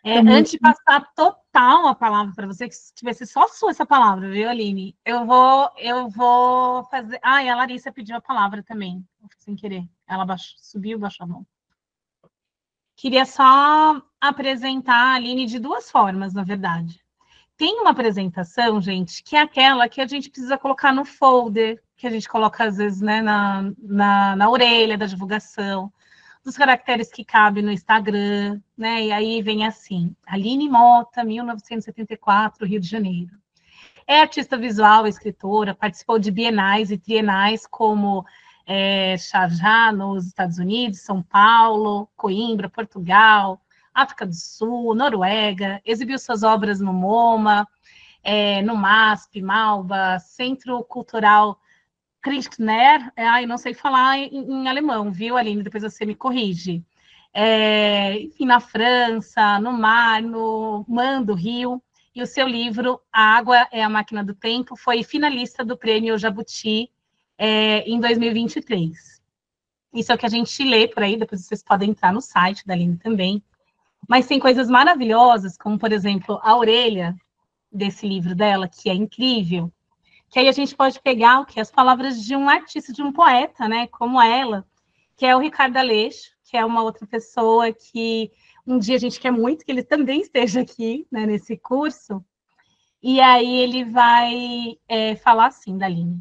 Antes de passar total a palavra para você, que tivesse só sua essa palavra, viu, Aline? Eu vou fazer... Ah, e a Larissa pediu a palavra também, sem querer. Ela subiu, baixou a mão. Queria só apresentar a Aline de duas formas, na verdade. Tem uma apresentação, gente, que é aquela que a gente precisa colocar no folder, que a gente coloca, às vezes, né, na orelha da divulgação, dos caracteres que cabem no Instagram, né? E aí vem assim, Aline Mota, 1974, Rio de Janeiro. É artista visual, escritora, participou de bienais e trienais como Sharjah, nos Estados Unidos, São Paulo, Coimbra, Portugal, África do Sul, Noruega, exibiu suas obras no MoMA, no MASP, Malba, Centro Cultural Kirchner, não sei falar em alemão, viu, Aline? Depois você me corrige. Enfim, na França, no Mar, no Man do Rio, e o seu livro, A Água é a Máquina do Tempo, foi finalista do Prêmio Jabuti em 2023. Isso é o que a gente lê por aí, depois vocês podem entrar no site da Aline também. Mas tem coisas maravilhosas, como, por exemplo, a orelha desse livro dela, que é incrível, que aí a gente pode pegar o que? As palavras de um artista, de um poeta, né, como ela, que é o Ricardo Aleixo, que é uma outra pessoa que um dia a gente quer muito que ele também esteja aqui, né, nesse curso, e aí ele vai falar assim, da Aline.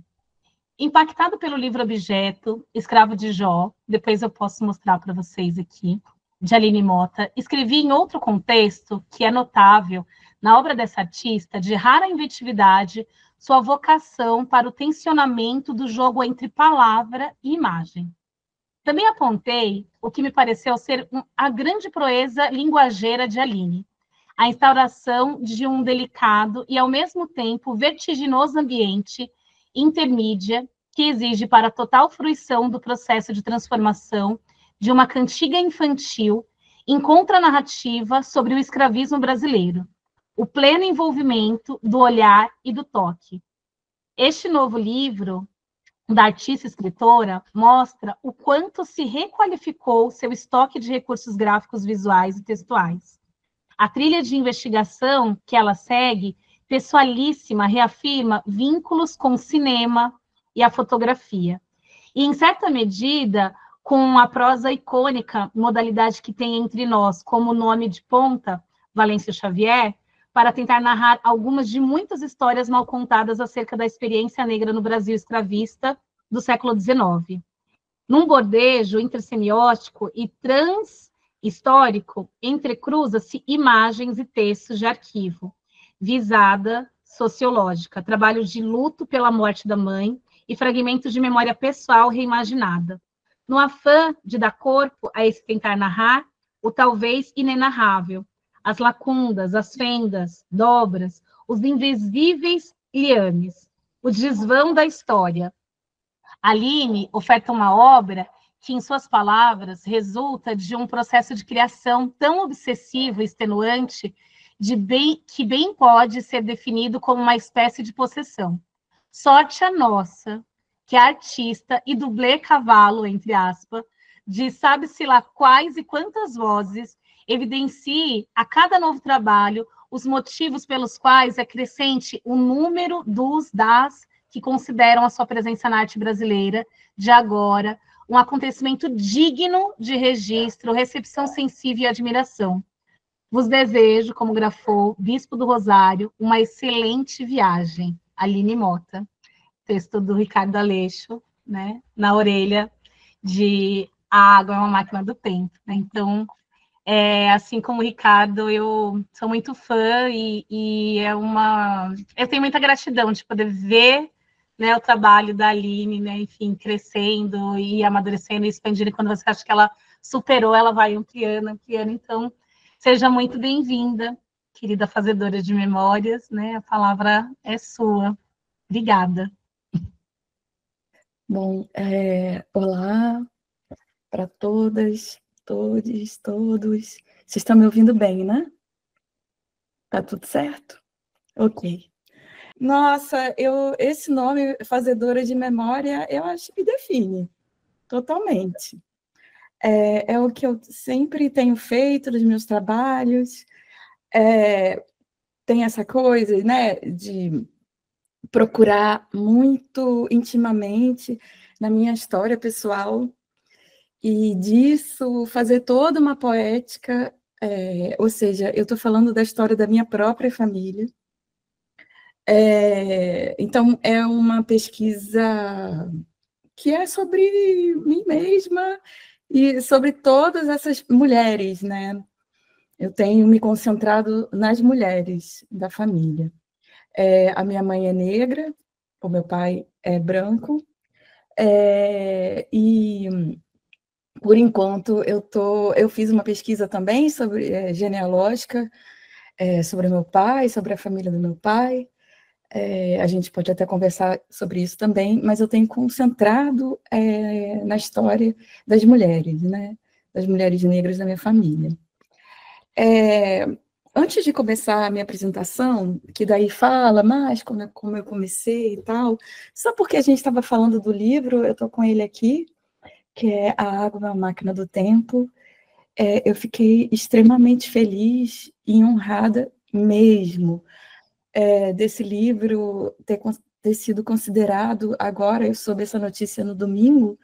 Impactado pelo livro Objeto, Escravo de Jó, depois eu posso mostrar para vocês aqui, de Aline Mota, escrevi em outro contexto que é notável na obra dessa artista, de rara inventividade, sua vocação para o tensionamento do jogo entre palavra e imagem. Também apontei o que me pareceu ser a grande proeza linguageira de Aline, a instauração de um delicado e, ao mesmo tempo, vertiginoso ambiente intermídia que exige para a total fruição do processo de transformação de uma cantiga infantil em contranarrativa sobre o escravismo brasileiro, o pleno envolvimento do olhar e do toque. Este novo livro da artista escritora mostra o quanto se requalificou seu estoque de recursos gráficos visuais e textuais. A trilha de investigação que ela segue, pessoalíssima, reafirma vínculos com o cinema e a fotografia. E, em certa medida, com a prosa icônica, modalidade que tem entre nós como nome de ponta, Valêncio Xavier, para tentar narrar algumas de muitas histórias mal contadas acerca da experiência negra no Brasil escravista do século XIX. Num bordejo intersemiótico e transhistórico, entrecruza-se imagens e textos de arquivo, visada sociológica, trabalhos de luto pela morte da mãe e fragmentos de memória pessoal reimaginada. No afã de dar corpo a esse tentar narrar, o talvez inenarrável, as lacundas, as fendas, dobras, os invisíveis liames, o desvão da história. Aline oferta uma obra que, em suas palavras, resulta de um processo de criação tão obsessivo e extenuante que bem pode ser definido como uma espécie de possessão. Sorte a nossa, que a artista e dublê cavalo, entre aspas, de sabe-se lá quais e quantas vozes, evidencie a cada novo trabalho os motivos pelos quais é crescente o número das que consideram a sua presença na arte brasileira de agora um acontecimento digno de registro, recepção sensível e admiração. Vos desejo, como grafou Bispo do Rosário, uma excelente viagem. Aline Mota. Texto do Ricardo Aleixo, né, na orelha de A Água é uma Máquina do Tempo. Né? Então, assim como o Ricardo, eu sou muito fã e eu tenho muita gratidão de poder ver, né, o trabalho da Aline, né, enfim, crescendo e amadurecendo e expandindo. E quando você acha que ela superou, ela vai ampliando. Então, seja muito bem-vinda, querida fazedora de memórias, né? A palavra é sua. Obrigada. Bom, olá para todas, todos, todos. Vocês estão me ouvindo bem, né? Tá tudo certo? Ok. Nossa, esse nome, Fazedora de Memória, eu acho que define totalmente. É o que eu sempre tenho feito nos meus trabalhos. tem essa coisa, né, de procurar muito intimamente na minha história pessoal e disso fazer toda uma poética, ou seja, eu estou falando da história da minha própria família. Então, é uma pesquisa que é sobre mim mesma e sobre todas essas mulheres, né? Eu tenho me concentrado nas mulheres da família. A minha mãe é negra, o meu pai é branco, e por enquanto eu fiz uma pesquisa também sobre genealógica, sobre meu pai, sobre a família do meu pai. A gente pode até conversar sobre isso também, mas eu tenho concentrado na história das mulheres, né? Das mulheres negras da minha família. Antes de começar a minha apresentação, que daí fala mais como eu comecei e tal, só porque a gente estava falando do livro, eu estou com ele aqui, que é A Água, a Máquina do Tempo. Eu fiquei extremamente feliz e honrada mesmo desse livro ter sido considerado, agora eu soube essa notícia no domingo,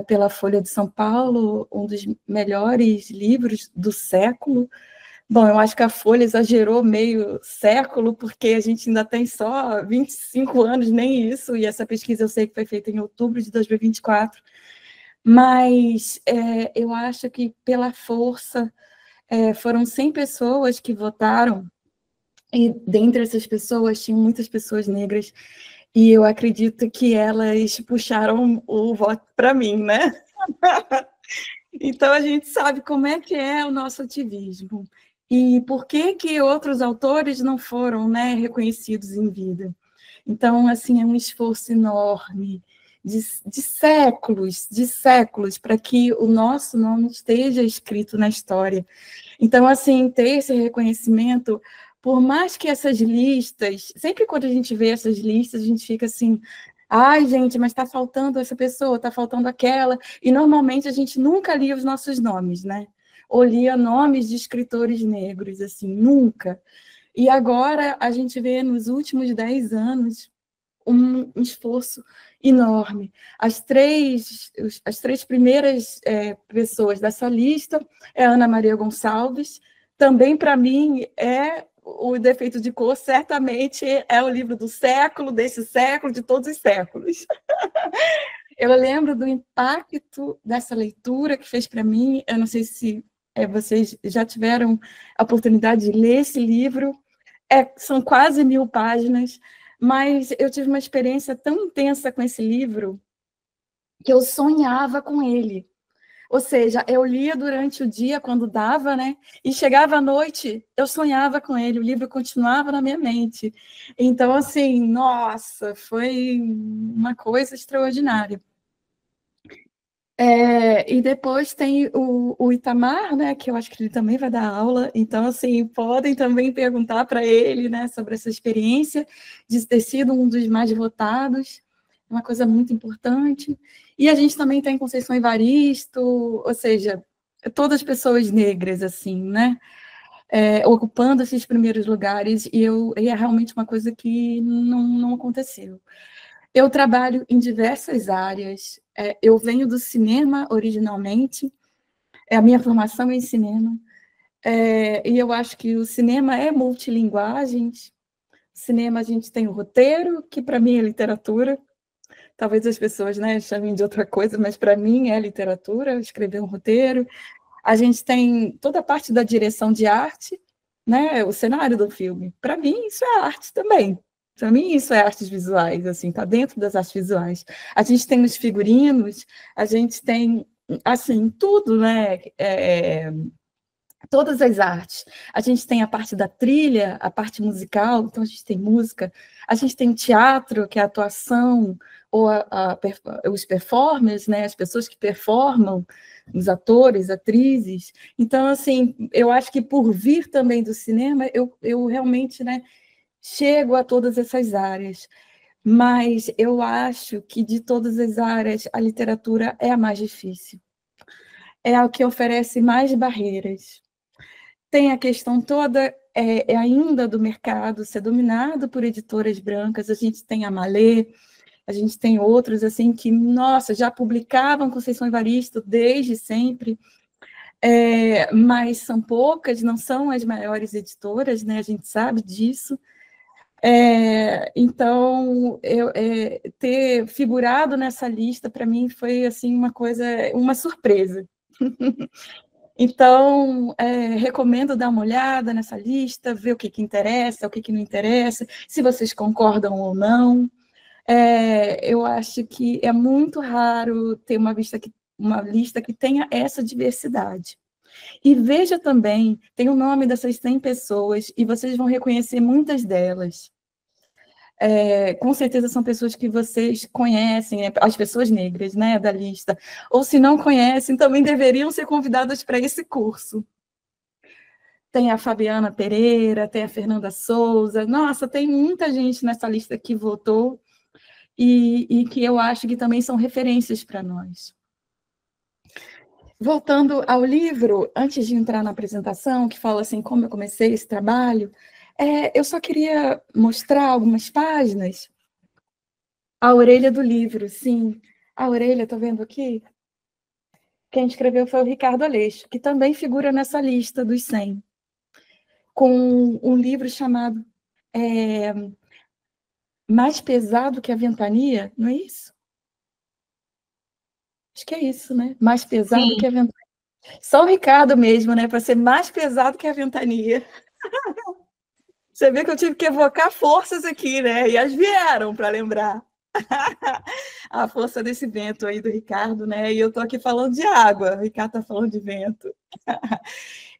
pela Folha de São Paulo, um dos melhores livros do século. Bom, eu acho que a Folha exagerou meio século, porque a gente ainda tem só 25 anos, nem isso, e essa pesquisa eu sei que foi feita em outubro de 2024, mas eu acho que pela força, foram 100 pessoas que votaram, e dentre essas pessoas tinham muitas pessoas negras, e eu acredito que elas puxaram o voto para mim, né? Então, a gente sabe como é que é o nosso ativismo. E por que que outros autores não foram, né, reconhecidos em vida. Então, assim, é um esforço enorme, de séculos, para que o nosso nome esteja escrito na história. Então, assim, ter esse reconhecimento, por mais que essas listas, sempre quando a gente vê essas listas, a gente fica assim, ai, gente, mas está faltando essa pessoa, está faltando aquela, e normalmente a gente nunca lia os nossos nomes, né? Ou lia nomes de escritores negros, assim, nunca. E agora a gente vê nos últimos 10 anos um esforço enorme. As três primeiras pessoas dessa lista é a Ana Maria Gonçalves, também para mim é o Defeito de Cor, certamente é o livro do século, desse século, de todos os séculos. Eu lembro do impacto dessa leitura que fez para mim, eu não sei se vocês já tiveram a oportunidade de ler esse livro, são quase 1000 páginas, mas eu tive uma experiência tão intensa com esse livro que eu sonhava com ele. Ou seja, eu lia durante o dia, quando dava, né? E chegava à noite, eu sonhava com ele, o livro continuava na minha mente. Então, assim, nossa, foi uma coisa extraordinária. E depois tem o Itamar, né, que eu acho que ele também vai dar aula, então, assim, podem também perguntar para ele, né, sobre essa experiência de ter sido um dos mais votados, uma coisa muito importante. E a gente também tem Conceição Evaristo, ou seja, todas as pessoas negras, assim, né, ocupando esses primeiros lugares, e é realmente uma coisa que não aconteceu. Eu trabalho em diversas áreas. Eu venho do cinema originalmente, a minha formação é em cinema, e eu acho que o cinema é multilinguagens. Cinema, a gente tem o roteiro, que para mim é literatura. Talvez as pessoas, né, chamem de outra coisa, mas para mim é literatura, escrever um roteiro. A gente tem toda a parte da direção de arte, né, o cenário do filme. Para mim, isso é arte também. Para mim, isso é artes visuais, assim, está dentro das artes visuais. A gente tem os figurinos, a gente tem, assim, tudo, né? Todas as artes. A gente tem a parte da trilha, a parte musical, então a gente tem música, a gente tem teatro, que é a atuação, ou os performers, né, as pessoas que performam, os atores, atrizes. Então, assim, eu acho que por vir também do cinema, eu realmente, né, chego a todas essas áreas. Mas eu acho que de todas as áreas, a literatura é a mais difícil. É a que oferece mais barreiras. Tem a questão toda ainda do mercado ser dominado por editoras brancas. A gente tem a Malê, a gente tem outros assim que, nossa, já publicavam Conceição Evaristo desde sempre, mas são poucas, não são as maiores editoras, né? A gente sabe disso. Então, ter figurado nessa lista, para mim, foi assim, uma surpresa. Então, recomendo dar uma olhada nessa lista, ver o que interessa, o que não interessa, se vocês concordam ou não. Eu acho que é muito raro ter uma lista que tenha essa diversidade. E veja também, tem o nome dessas 100 pessoas, e vocês vão reconhecer muitas delas. Com certeza são pessoas que vocês conhecem, as pessoas negras, né, da lista. Ou se não conhecem, também deveriam ser convidadas para esse curso. Tem a Fabiana Pereira, tem a Fernanda Souza. Nossa, tem muita gente nessa lista que votou e que eu acho que também são referências para nós. Voltando ao livro, antes de entrar na apresentação, que fala assim, como eu comecei esse trabalho, eu só queria mostrar algumas páginas. A orelha do livro, sim. A orelha, está vendo aqui? Quem escreveu foi o Ricardo Aleixo, que também figura nessa lista dos 100, com um livro chamado Mais Pesado que a Ventania, não é isso? Acho que é isso, né? Mais pesado Sim. que a ventania. Só o Ricardo mesmo, né? Para ser mais pesado que a ventania. Você vê que eu tive que evocar forças aqui, né? E as vieram para lembrar. A força desse vento aí do Ricardo, né? E eu estou aqui falando de água, o Ricardo está falando de vento.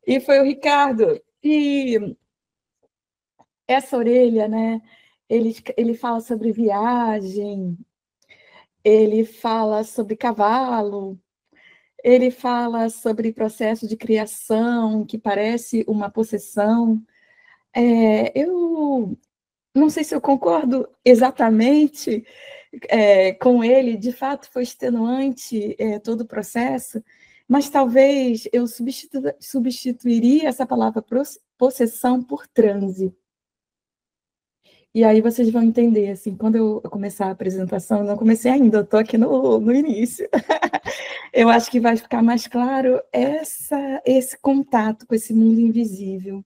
E foi o Ricardo. E essa orelha, né? Ele fala sobre viagem, ele fala sobre cavalo, ele fala sobre processo de criação, que parece uma possessão. Eu não sei se eu concordo exatamente com ele, de fato foi extenuante todo o processo, mas talvez eu substituiria essa palavra possessão por transe. E aí vocês vão entender, assim, quando eu começar a apresentação, não comecei ainda, eu estou aqui no início. Eu acho que vai ficar mais claro esse contato com esse mundo invisível.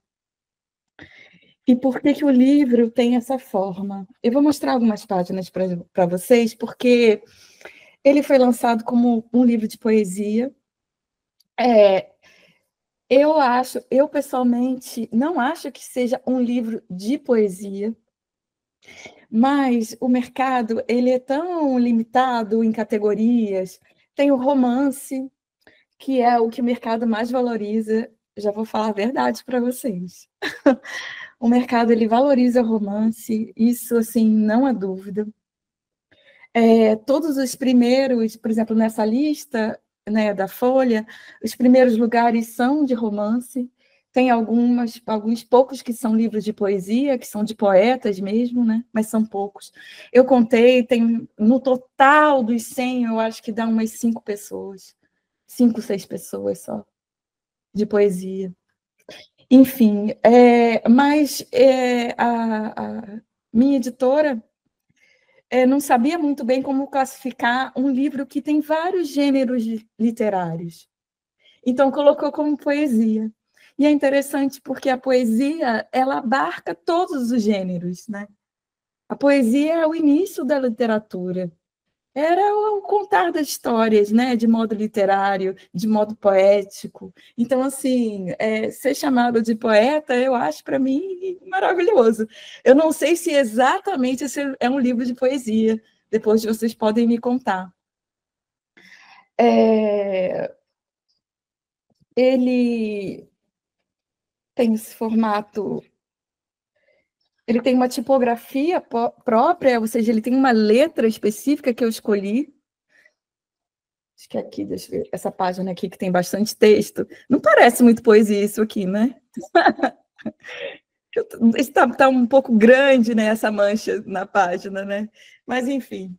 E por que o livro tem essa forma? Eu vou mostrar algumas páginas para vocês, porque ele foi lançado como um livro de poesia. Eu pessoalmente não acho que seja um livro de poesia, mas o mercado ele é tão limitado em categorias. Tem o romance, que é o que o mercado mais valoriza. Já vou falar a verdade para vocês. O mercado ele valoriza o romance, isso assim não há dúvida. Todos os primeiros, por exemplo, nessa lista, né, da Folha, os primeiros lugares são de romance. Tem alguns poucos que são livros de poesia, que são de poetas mesmo, né? Mas são poucos. Eu contei, tem no total dos 100, eu acho que dá umas 5 pessoas. 5, 6 pessoas só, de poesia. Enfim, mas a minha editora não sabia muito bem como classificar um livro que tem vários gêneros literários. Então, colocou como poesia. E é interessante porque a poesia ela abarca todos os gêneros, né? A poesia é o início da literatura. Era o contar das histórias, né? De modo literário, de modo poético. Então, assim, ser chamado de poeta, eu acho, para mim, maravilhoso. Eu não sei se exatamente esse é um livro de poesia, depois vocês podem me contar. Ele tem esse formato, ele tem uma tipografia própria, ou seja, ele tem uma letra específica que eu escolhi. Acho que aqui, deixa eu ver, essa página aqui que tem bastante texto. Não parece muito poesia isso aqui, né? Está um pouco grande, né, essa mancha na página, né? Mas, enfim.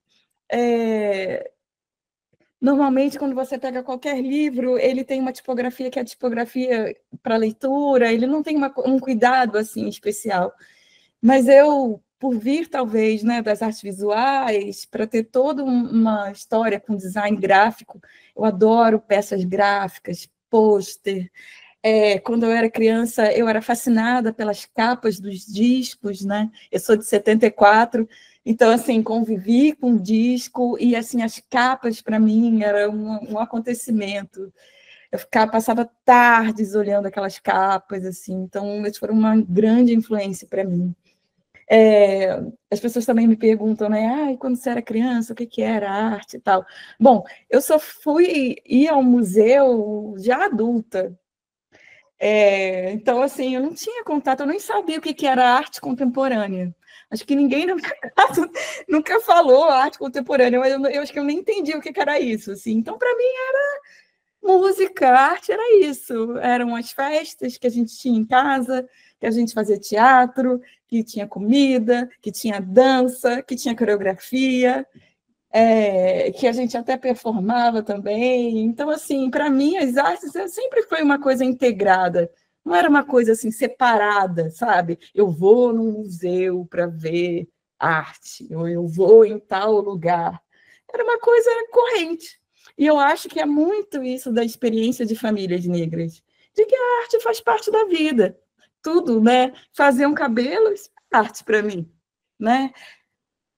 Normalmente, quando você pega qualquer livro, ele tem uma tipografia que é a tipografia para leitura, ele não tem um cuidado assim especial. Mas eu, por vir talvez, né, das artes visuais, para ter toda uma história com design gráfico, eu adoro peças gráficas, pôster. Quando eu era criança, eu era fascinada pelas capas dos discos, né? Eu sou de 74, então, assim, convivi com o disco e, assim, as capas, para mim, era um acontecimento. Eu passava tardes olhando aquelas capas, assim, então, eles foram uma grande influência para mim. As pessoas também me perguntam, né? Ah, e quando você era criança, o que era arte e tal? Bom, eu só fui ir ao museu já adulta. Então, assim, eu não tinha contato, eu nem sabia o que era arte contemporânea. Acho que ninguém no meu caso nunca falou arte contemporânea, mas eu acho que eu nem entendi o que era isso. Assim. Então, para mim, era música, arte era isso. Eram as festas que a gente tinha em casa, que a gente fazia teatro, que tinha comida, que tinha dança, que tinha coreografia, que a gente até performava também. Então, assim, para mim, as artes sempre foi uma coisa integrada, não era uma coisa assim separada, sabe? Eu vou num museu para ver arte, ou eu vou em tal lugar. Era uma coisa corrente. E eu acho que é muito isso da experiência de famílias negras, de que a arte faz parte da vida. Tudo, né? Fazer um cabelo, isso é arte para mim, né?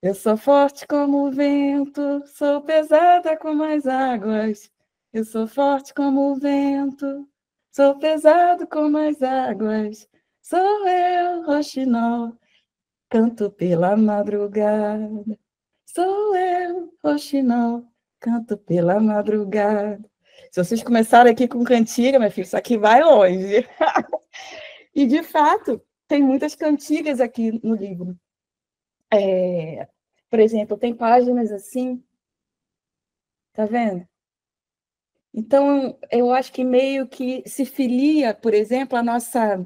Eu sou forte como o vento, sou pesada como as águas. Eu sou forte como o vento, sou pesado como as águas. Sou eu, roxinol, canto pela madrugada. Sou eu, roxinol, canto pela madrugada. Se vocês começarem aqui com cantiga, meu filho, isso aqui vai longe. E, de fato, tem muitas cantigas aqui no livro. Por exemplo, tem páginas assim, tá vendo? Então, eu acho que meio que se filia, por exemplo, a nossa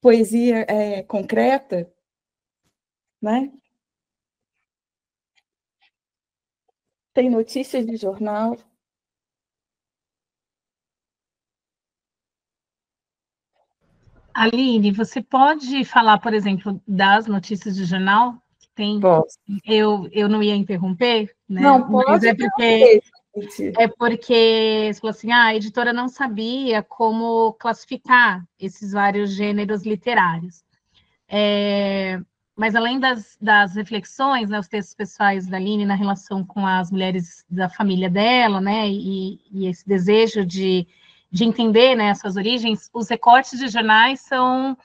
poesia concreta, né? Tem notícias de jornal. Aline, você pode falar, por exemplo, das notícias de jornal que tem? Posso. Eu não ia interromper, né? Não, Mas pode é porque interromper, gente. você falou assim, a editora não sabia como classificar esses vários gêneros literários. Mas além das reflexões, né, os textos pessoais da Aline na relação com as mulheres da família dela, né, e esse desejo de entender, né, essas origens, os recortes de jornais são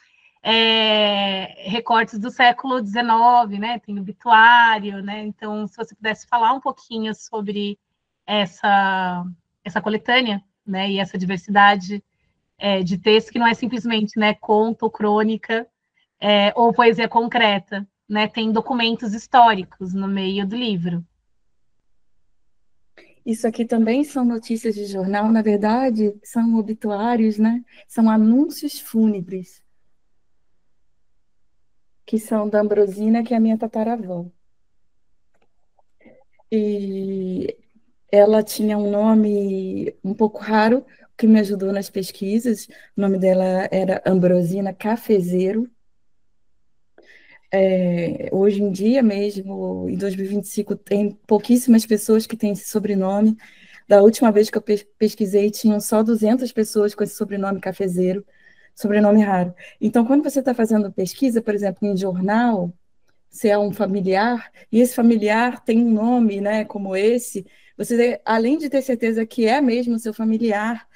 recortes do século XIX, né, tem obituário, né, então se você pudesse falar um pouquinho sobre essa coletânea, né, e essa diversidade de texto que não é simplesmente, né, conto ou crônica, ou poesia concreta, né? Tem documentos históricos no meio do livro. Isso aqui também são notícias de jornal, na verdade, são obituários, né? São anúncios fúnebres, que são da Ambrosina, que é a minha tataravó. E ela tinha um nome um pouco raro, que me ajudou nas pesquisas. O nome dela era Ambrosina Cafezeiro. Hoje em dia mesmo, em 2025, tem pouquíssimas pessoas que têm esse sobrenome. Da última vez que eu pesquisei, tinham só 200 pessoas com esse sobrenome Cafezeiro, sobrenome raro. Então, quando você está fazendo pesquisa, por exemplo, em jornal, se é um familiar, e esse familiar tem um nome, né, como esse, você, além de ter certeza que é mesmo o seu familiar,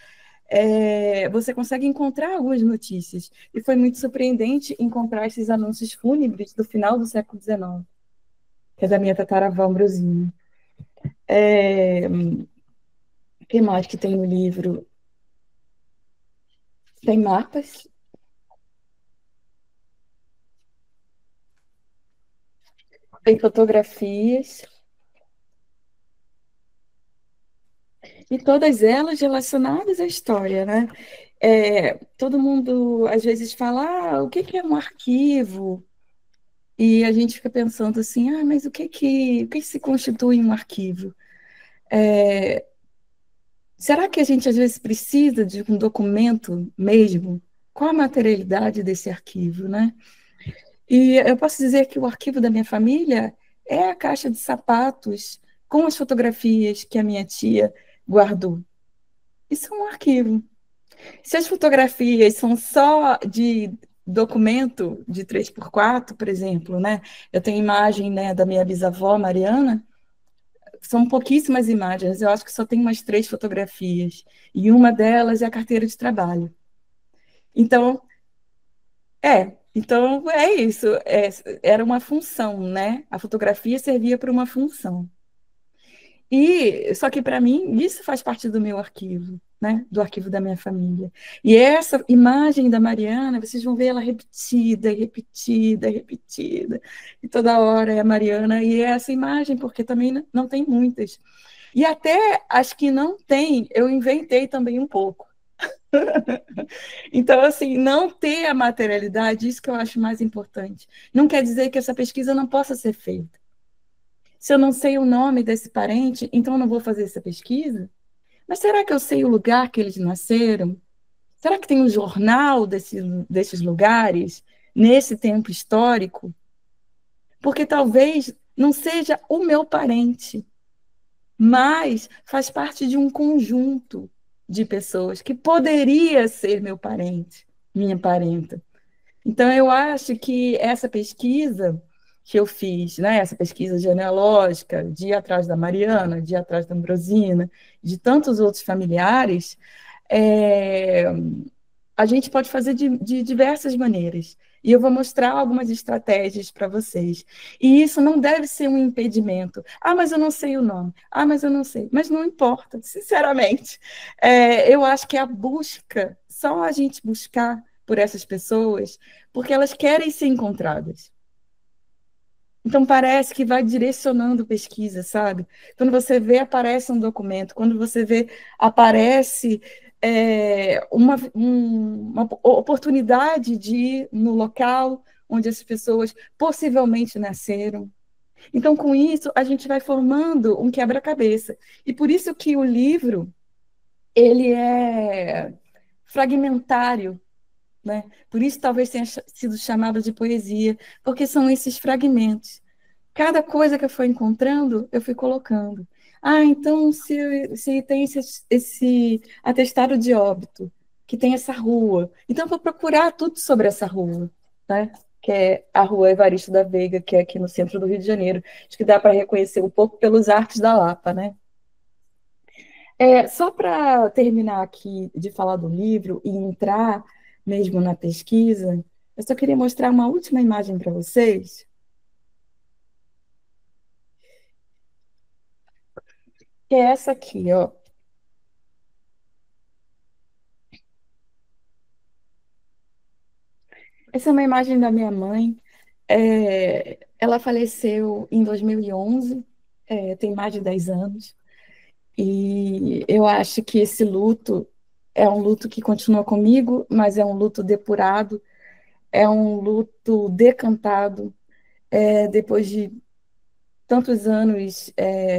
você consegue encontrar algumas notícias. E foi muito surpreendente encontrar esses anúncios fúnebres do final do século XIX, que é da minha tataravó Ambrosina. O que mais que tem no livro? Tem mapas, tem fotografias, e todas elas relacionadas à história, né? Todo mundo às vezes fala, o que é um arquivo? E a gente fica pensando assim, mas o que se constitui um arquivo? Será que a gente às vezes precisa de um documento mesmo? Qual a materialidade desse arquivo, né? E eu posso dizer que o arquivo da minha família é a caixa de sapatos com as fotografias que a minha tia guardou. Isso é um arquivo. Se as fotografias são só de documento de 3x4, por exemplo, né? Eu tenho imagem, né, da minha bisavó, Mariana, são pouquíssimas imagens, eu acho que só tem umas 3 fotografias, e uma delas é a carteira de trabalho. Então, então é isso, era uma função, né? A fotografia servia para uma função. E só que para mim isso faz parte do meu arquivo, né? Do arquivo da minha família. E essa imagem da Mariana, vocês vão ver ela repetida, repetida, repetida. E toda hora é a Mariana e é essa imagem, porque também não tem muitas. E até as que não tem, eu inventei também um pouco. Então, assim, não ter a materialidade, isso que eu acho mais importante. Não quer dizer que essa pesquisa não possa ser feita. Se eu não sei o nome desse parente, então eu não vou fazer essa pesquisa? Mas será que eu sei o lugar que eles nasceram? Será que tem um jornal desses lugares, nesse tempo histórico? Porque talvez não seja o meu parente, mas faz parte de um conjunto de pessoas que poderia ser meu parente, minha parenta. Então, eu acho que essa pesquisa que eu fiz, né, essa pesquisa genealógica, de ir atrás da Mariana, de ir atrás da Ambrosina, de tantos outros familiares, é, a gente pode fazer de diversas maneiras. E eu vou mostrar algumas estratégias para vocês. E isso não deve ser um impedimento. Ah, mas eu não sei o nome. Ah, mas eu não sei. Mas não importa, sinceramente. Eu acho que a busca, só a gente buscar por essas pessoas, porque elas querem ser encontradas. Então, parece que vai direcionando pesquisa, sabe? Quando você vê, aparece um documento. Quando você vê, aparece uma oportunidade de ir no local onde as pessoas possivelmente nasceram. Então, com isso, a gente vai formando um quebra-cabeça. E por isso que o livro, ele é fragmentário, né? Por isso talvez tenha sido chamado de poesia, porque são esses fragmentos. Cada coisa que eu fui encontrando, eu fui colocando. Ah, então, se tem esse atestado de óbito, que tem essa rua, então eu vou procurar tudo sobre essa rua, né? Que é a Rua Evaristo da Veiga, que é aqui no centro do Rio de Janeiro. Acho que dá para reconhecer um pouco pelos arcos da Lapa, né? Só para terminar aqui de falar do livro e entrar mesmo na pesquisa, eu só queria mostrar uma última imagem para vocês, que é essa aqui, ó. Essa é uma imagem da minha mãe. Ela faleceu em 2011, tem mais de 10 anos, e eu acho que esse luto é um luto que continua comigo, mas é um luto depurado, é um luto decantado, depois de tantos anos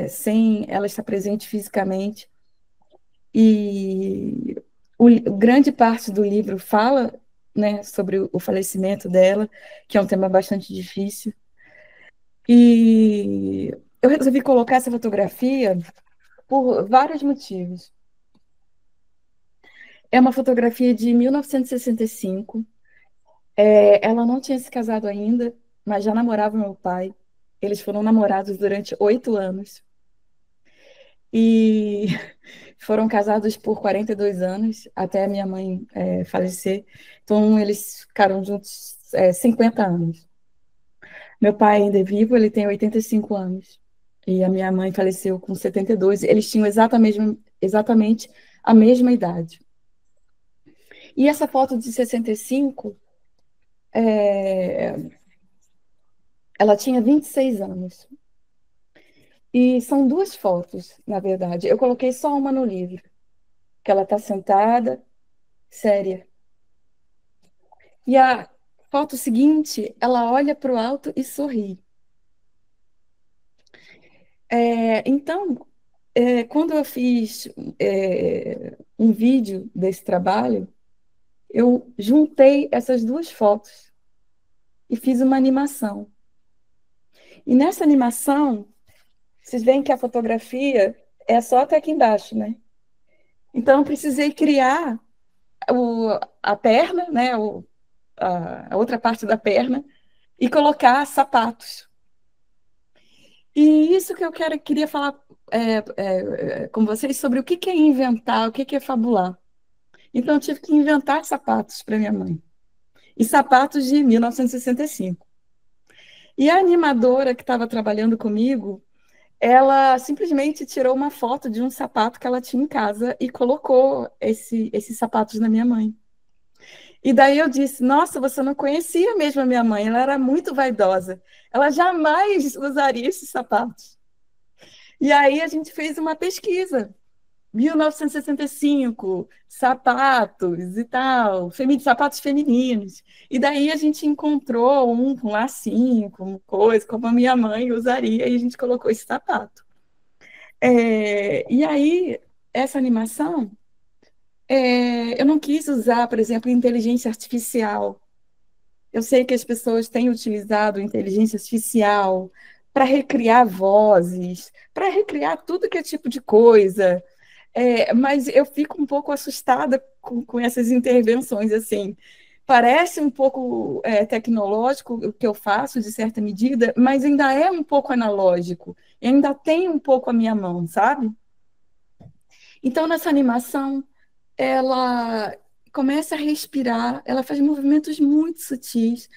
sem ela estar presente fisicamente. E grande parte do livro fala, né, sobre o falecimento dela, que é um tema bastante difícil. E eu resolvi colocar essa fotografia por vários motivos. É uma fotografia de 1965. Ela não tinha se casado ainda, mas já namorava meu pai. Eles foram namorados durante 8 anos. E foram casados por 42 anos, até a minha mãe falecer. Então, eles ficaram juntos 50 anos. Meu pai ainda é vivo, ele tem 85 anos. E a minha mãe faleceu com 72. Eles tinham exatamente a mesma idade. E essa foto de 65, ela tinha 26 anos. E são duas fotos, na verdade. Eu coloquei só uma no livro, que ela está sentada, séria. E a foto seguinte, ela olha para o alto e sorri. Então, quando eu fiz um vídeo desse trabalho, eu juntei essas duas fotos e fiz uma animação. E nessa animação, vocês veem que a fotografia é só até aqui embaixo, né? Então, eu precisei criar a perna, né? A outra parte da perna, e colocar sapatos. E isso que eu queria falar com vocês sobre o que é inventar, o que é fabular. Então, eu tive que inventar sapatos para minha mãe. E sapatos de 1965. E a animadora que estava trabalhando comigo, ela simplesmente tirou uma foto de um sapato que ela tinha em casa e colocou esses sapatos na minha mãe. E daí eu disse: Nossa, você não conhecia mesmo a minha mãe, ela era muito vaidosa. Ela jamais usaria esses sapatos. E aí a gente fez uma pesquisa. 1965, sapatos e tal, sapatos femininos. E daí a gente encontrou um com lacinho, com coisa, como a minha mãe usaria, e a gente colocou esse sapato. E aí, essa animação, eu não quis usar, por exemplo, inteligência artificial. Eu sei que as pessoas têm utilizado inteligência artificial para recriar vozes, para recriar tudo que é tipo de coisa. Mas eu fico um pouco assustada com essas intervenções, assim. Parece um pouco tecnológico o que eu faço, de certa medida, mas ainda é um pouco analógico. E ainda tem um pouco a minha mão, sabe? Então, nessa animação, ela começa a respirar, ela faz movimentos muito sutis,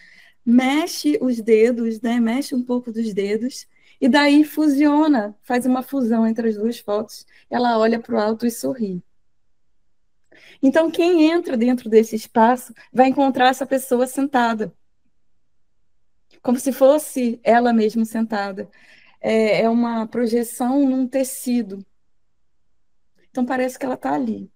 mexe os dedos, né? Mexe um pouco dos dedos, e daí fusiona, faz uma fusão entre as duas fotos. Ela olha para o alto e sorri. Então, quem entra dentro desse espaço vai encontrar essa pessoa sentada, como se fosse ela mesma sentada. É uma projeção num tecido. Então, parece que ela está ali.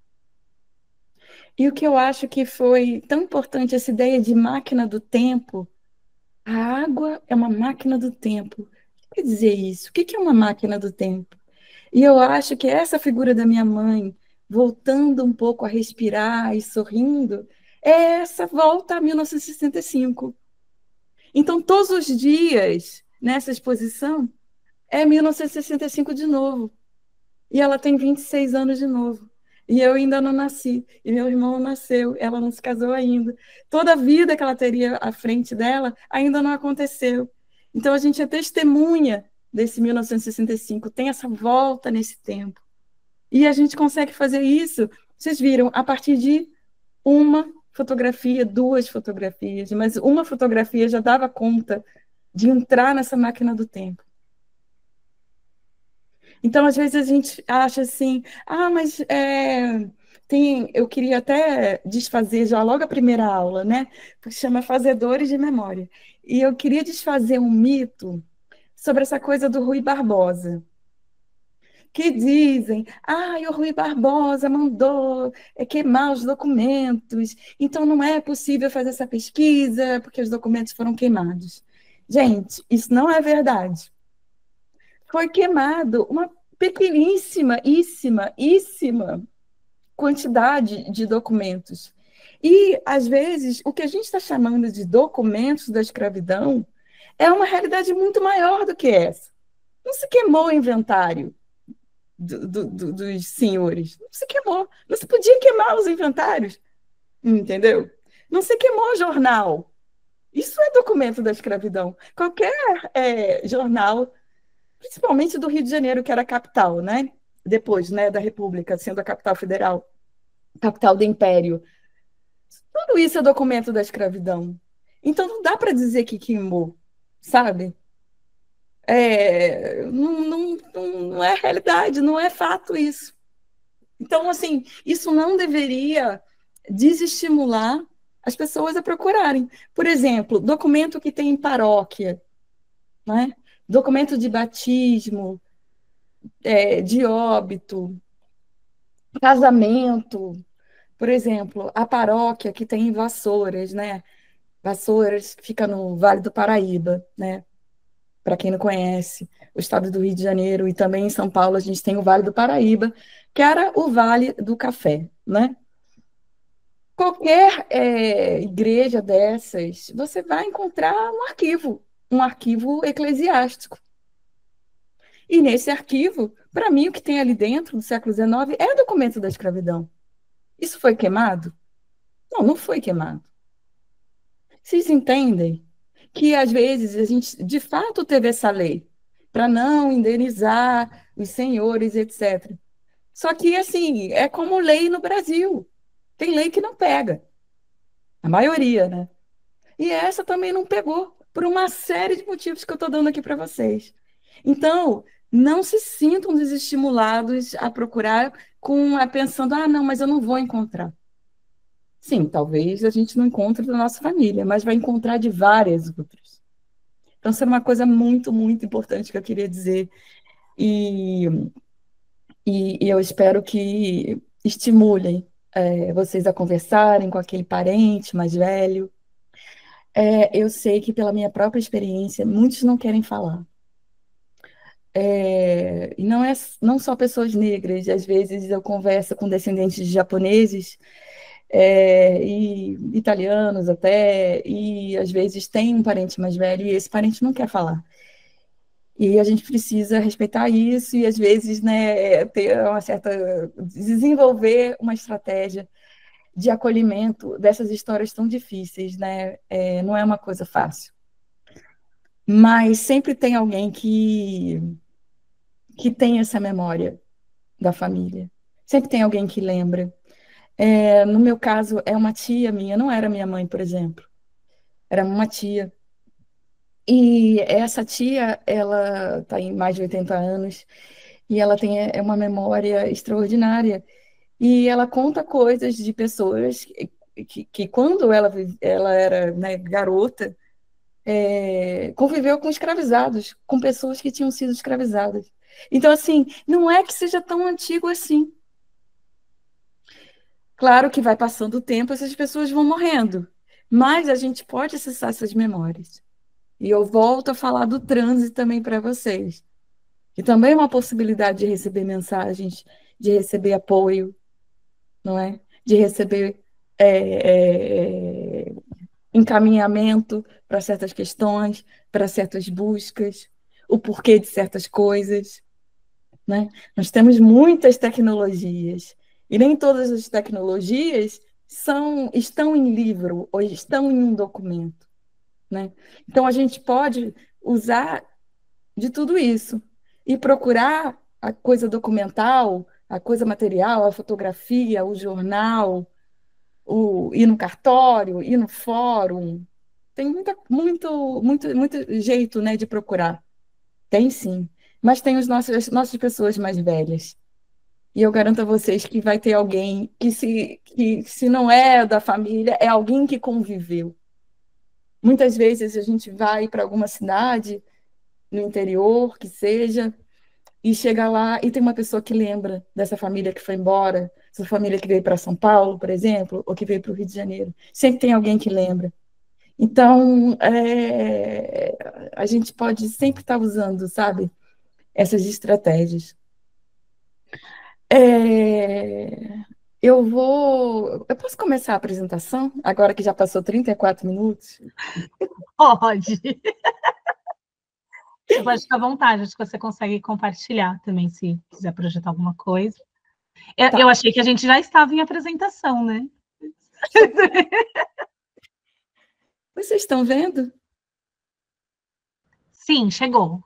E o que eu acho que foi tão importante, essa ideia de máquina do tempo, a água é uma máquina do tempo. O que quer dizer isso? O que é uma máquina do tempo? E eu acho que essa figura da minha mãe, voltando um pouco a respirar e sorrindo, é essa volta a 1965. Então, todos os dias, nessa exposição, é 1965 de novo. E ela tem 26 anos de novo. E eu ainda não nasci. E meu irmão não nasceu. Ela não se casou ainda. Toda a vida que ela teria à frente dela ainda não aconteceu. Então, a gente é testemunha desse 1965. Tem essa volta nesse tempo. E a gente consegue fazer isso, vocês viram, a partir de uma fotografia, duas fotografias, mas uma fotografia já dava conta de entrar nessa máquina do tempo. Então, às vezes, a gente acha assim, mas eu queria até desfazer já logo a primeira aula, né? Porque chama Fazedores de Memória. E eu queria desfazer um mito sobre essa coisa do Rui Barbosa, que dizem, o Rui Barbosa mandou queimar os documentos, então não é possível fazer essa pesquisa porque os documentos foram queimados. Gente, isso não é verdade. Foi queimado uma pequeníssima quantidade de documentos. E, às vezes, o que a gente está chamando de documentos da escravidão é uma realidade muito maior do que essa. Não se queimou o inventário dos senhores. Não se queimou. Não se podia queimar os inventários, entendeu? Não se queimou o jornal. Isso é documento da escravidão. Qualquer jornal, principalmente do Rio de Janeiro, que era a capital, né? Depois, né, da República, sendo a capital federal, capital do Império. Tudo isso é documento da escravidão. Então, não dá para dizer que queimou, sabe? Não é realidade, não é fato isso. Então, assim, isso não deveria desestimular as pessoas a procurarem. Por exemplo, documento que tem em paróquia, né? Documento de batismo, de óbito, casamento. Por exemplo, a paróquia que tem em Vassouras, né? Vassouras fica no Vale do Paraíba, né? para quem não conhece, o estado do Rio de Janeiro e também em São Paulo, a gente tem o Vale do Paraíba, que era o Vale do Café, né? Qualquer igreja dessas, você vai encontrar um arquivo eclesiástico. E nesse arquivo, para mim, o que tem ali dentro do século XIX é documento da escravidão. Isso foi queimado? Não, não foi queimado. Vocês entendem que, às vezes, a gente, de fato, teve essa lei para não indenizar os senhores, etc. Só que, assim, é como lei no Brasil. Tem lei que não pega. A maioria, né? E essa também não pegou, por uma série de motivos que eu estou dando aqui para vocês. Então, não se sintam desestimulados a procurar pensando, ah, não, mas eu não vou encontrar. Sim, talvez a gente não encontre da nossa família, mas vai encontrar de várias outras. Então, isso é uma coisa muito, muito importante que eu queria dizer. E, e eu espero que estimulem vocês a conversarem com aquele parente mais velho. Eu sei que, pela minha própria experiência, muitos não querem falar. E não só pessoas negras, às vezes eu converso com descendentes de japoneses e italianos até, e às vezes tem um parente mais velho e esse parente não quer falar. E a gente precisa respeitar isso e às vezes, né, ter uma certa desenvolver uma estratégia de acolhimento dessas histórias tão difíceis, né? Não é uma coisa fácil. Mas sempre tem alguém que tem essa memória da família. Sempre tem alguém que lembra. No meu caso, é uma tia minha, não era minha mãe, por exemplo. Era uma tia. E essa tia, ela está em mais de 80 anos e ela tem uma memória extraordinária. E ela conta coisas de pessoas que quando ela era, né, garota, conviveu com escravizados, com pessoas que tinham sido escravizadas. Então, assim, não é que seja tão antigo assim. Claro que vai passando o tempo, essas pessoas vão morrendo, mas a gente pode acessar essas memórias. E eu volto a falar do transe também para vocês, que também é uma possibilidade de receber mensagens, de receber apoio, não é? De receber encaminhamento para certas questões, para certas buscas, o porquê de certas coisas, né? Nós temos muitas tecnologias, e nem todas as tecnologias estão em livro ou estão em um documento, né? Então, a gente pode usar de tudo isso e procurar a coisa documental, a coisa material, a fotografia, o jornal, ir no cartório, ir no fórum. Tem muito jeito, né, de procurar. Tem sim. Mas tem as nossas pessoas mais velhas. E eu garanto a vocês que vai ter alguém que se não é da família, é alguém que conviveu. Muitas vezes a gente vai para alguma cidade, no interior, que seja, e chega lá e tem uma pessoa que lembra dessa família que foi embora, essa família que veio para São Paulo, por exemplo, ou que veio para o Rio de Janeiro. Sempre tem alguém que lembra. Então, a gente pode sempre estar usando, sabe, essas estratégias. Eu posso começar a apresentação, agora que já passou 34 minutos? Pode. Você pode ficar à vontade, acho que você consegue compartilhar também, se quiser projetar alguma coisa. Tá. Eu achei que a gente já estava em apresentação, né? Vocês estão vendo? Sim, chegou.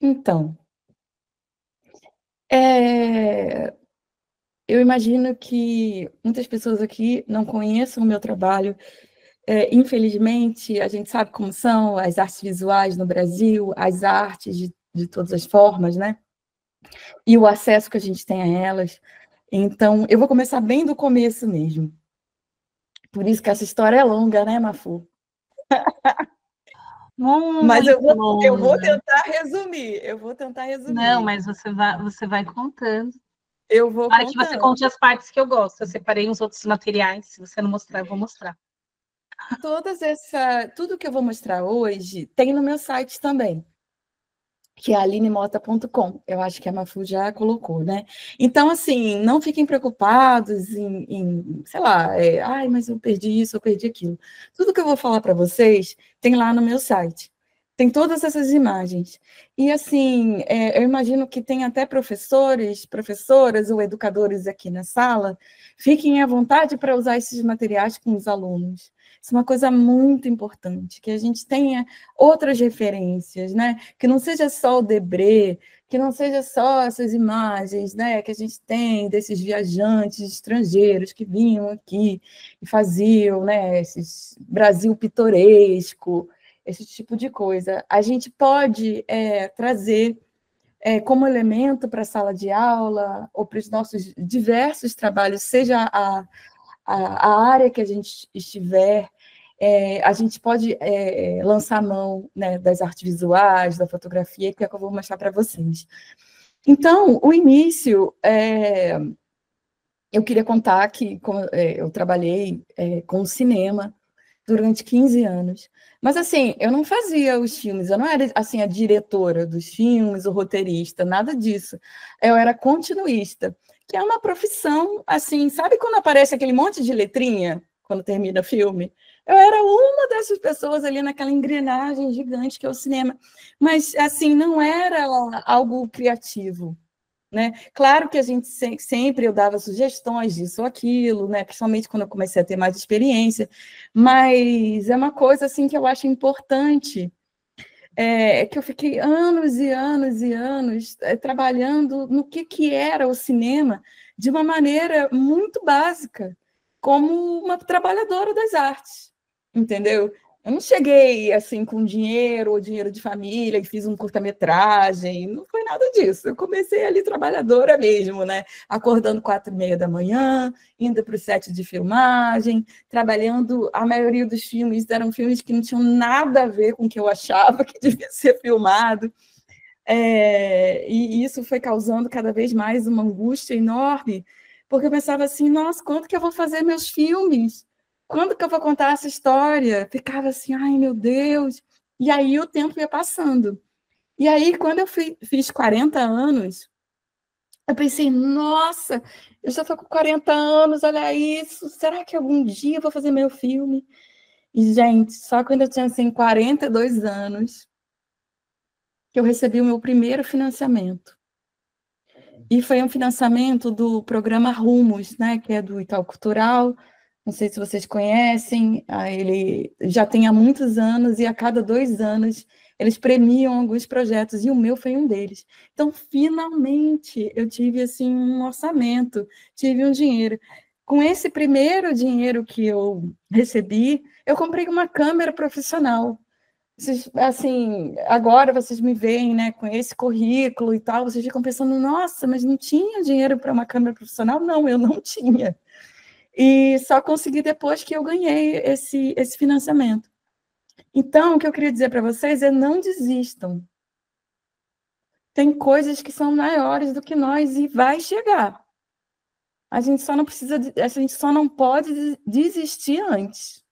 Então, eu imagino que muitas pessoas aqui não conheçam o meu trabalho. Infelizmente, a gente sabe como são as artes visuais no Brasil, as artes de todas as formas, né? E o acesso que a gente tem a elas. Então, eu vou começar bem do começo mesmo. Por isso que essa história é longa, né, Mafu? Mas eu vou tentar resumir. Não, mas você vai contando. Eu vou Para que você contando. conte as partes que eu gosto. Eu separei uns outros materiais. Se você não mostrar, eu vou mostrar. Tudo que eu vou mostrar hoje tem no meu site também. que é alinemota.com. Eu acho que a Mafu já colocou, né? Então, assim, não fiquem preocupados sei lá, ai, mas eu perdi isso, eu perdi aquilo. Tudo que eu vou falar para vocês tem lá no meu site. Tem todas essas imagens. E, assim, eu imagino que tem até professores, professoras ou educadores aqui na sala. Fiquem à vontade para usar esses materiais com os alunos. Isso é uma coisa muito importante, que a gente tenha outras referências, né? Que não seja só o Debré, que não seja só essas imagens, né, que a gente tem desses viajantes estrangeiros que vinham aqui e faziam, né, esse Brasil pitoresco, esse tipo de coisa. A gente pode trazer como elemento para a sala de aula ou para os nossos diversos trabalhos, seja a área que a gente estiver, a gente pode lançar a mão, né, das artes visuais, da fotografia, que é o que eu vou mostrar para vocês. Então, o início, eu queria contar que eu trabalhei com cinema durante 15 anos. Mas, assim, eu não fazia os filmes, eu não era, assim, a diretora dos filmes, o roteirista, nada disso. Eu era continuista, que é uma profissão, assim, sabe quando aparece aquele monte de letrinha, quando termina o filme? Eu era uma dessas pessoas ali naquela engrenagem gigante que é o cinema. Mas, assim, não era algo criativo, né? Claro que a gente sempre eu dava sugestões disso ou aquilo, né? Principalmente quando eu comecei a ter mais experiência, mas é uma coisa assim que eu acho importante, que eu fiquei anos e anos e anos trabalhando no que era o cinema de uma maneira muito básica, como uma trabalhadora das artes, entendeu? Eu não cheguei assim com dinheiro ou dinheiro de família e fiz um curta-metragem, não foi nada disso. Eu comecei ali trabalhadora mesmo, né? Acordando 4h30 da manhã, indo para o set de filmagem, trabalhando. A maioria dos filmes eram filmes que não tinham nada a ver com o que eu achava que devia ser filmado. E isso foi causando cada vez mais uma angústia enorme, porque eu pensava assim, nossa, quando que eu vou fazer meus filmes? Quando que eu vou contar essa história? Ficava assim, ai, meu Deus. E aí o tempo ia passando. E aí, quando eu fiz 40 anos, eu pensei, nossa, eu já estou com 40 anos, olha isso, será que algum dia eu vou fazer meu filme? E, gente, só quando eu tinha, assim, 42 anos, que eu recebi o meu primeiro financiamento. E foi um financiamento do programa Rumos, né, que é do Itaú Cultural. Não sei se vocês conhecem, ele já tem há muitos anos e a cada 2 anos eles premiam alguns projetos e o meu foi um deles. Então, finalmente, eu tive assim um orçamento, tive um dinheiro. Com esse primeiro dinheiro que eu recebi, eu comprei uma câmera profissional. Assim, agora vocês me veem, né, com esse currículo e tal, vocês ficam pensando, nossa, mas não tinha dinheiro para uma câmera profissional? Não, eu não tinha. E só consegui depois que eu ganhei esse financiamento. Então, o que eu queria dizer para vocês é não desistam. Tem coisas que são maiores do que nós e vai chegar. A gente só não precisa, a gente só não pode desistir antes.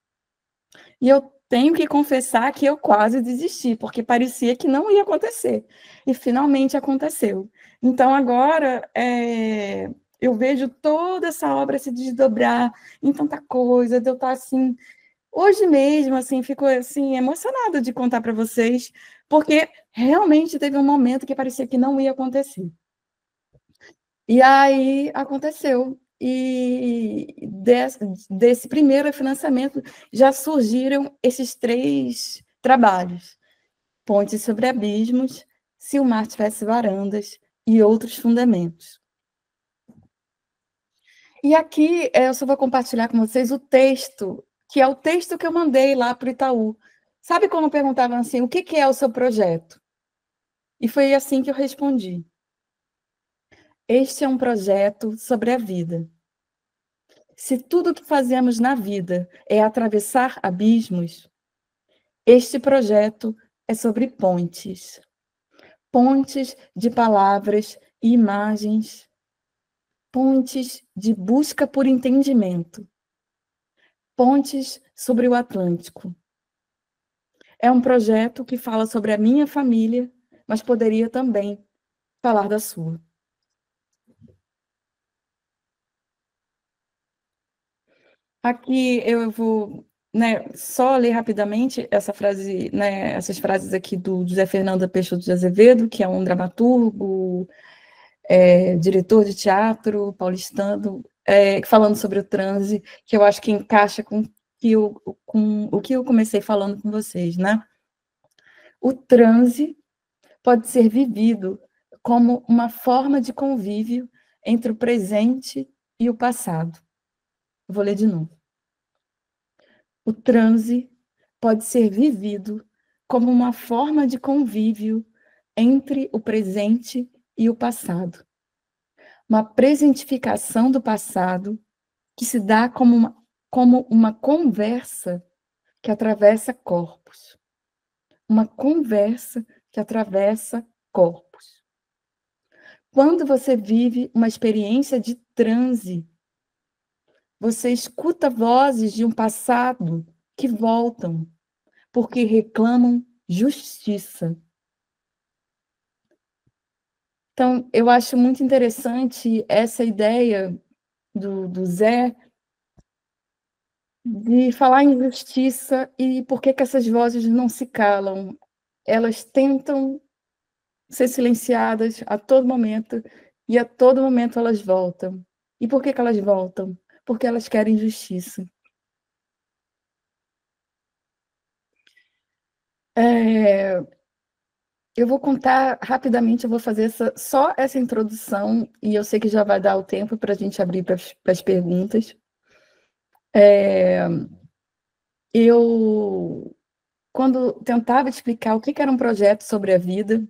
E eu tenho que confessar que eu quase desisti, porque parecia que não ia acontecer. E finalmente aconteceu. Então, agora, eu vejo toda essa obra se desdobrar em tanta coisa, de eu estar assim. Hoje mesmo, assim, fico assim, emocionada de contar para vocês, porque realmente teve um momento que parecia que não ia acontecer. E aí aconteceu. E desse primeiro financiamento já surgiram esses 3 trabalhos: Pontes sobre Abismos, Se o Mar Tivesse Varandas e Outros Fundamentos. E aqui eu só vou compartilhar com vocês o texto, que é o texto que eu mandei lá para o Itaú. Sabe quando perguntavam assim, o que é o seu projeto? E foi assim que eu respondi. Este é um projeto sobre a vida. Se tudo o que fazemos na vida é atravessar abismos, este projeto é sobre pontes. Pontes de palavras e imagens. Pontes de busca por entendimento. Pontes sobre o Atlântico. É um projeto que fala sobre a minha família, mas poderia também falar da sua. Aqui eu vou, né, só ler rapidamente essa frase, né, essas frases aqui do José Fernando Peixoto de Azevedo, que é um dramaturgo, diretor de teatro paulistano, falando sobre o transe, que eu acho que encaixa com o que eu comecei falando com vocês, né? O transe pode ser vivido como uma forma de convívio entre o presente e o passado. Vou ler de novo. O transe pode ser vivido como uma forma de convívio entre o presente e o passado. Uma presentificação do passado que se dá como uma conversa que atravessa corpos. Uma conversa que atravessa corpos. Quando você vive uma experiência de transe, você escuta vozes de um passado que voltam, porque reclamam justiça. Então, eu acho muito interessante essa ideia do Zé de falar em justiça e por que essas vozes não se calam. Elas tentam ser silenciadas a todo momento e a todo momento elas voltam. E por que elas voltam? Porque elas querem justiça. Eu vou contar rapidamente, eu vou fazer só essa introdução, e eu sei que já vai dar o tempo para a gente abrir para as perguntas. Eu, quando tentava explicar o que era um projeto sobre a vida,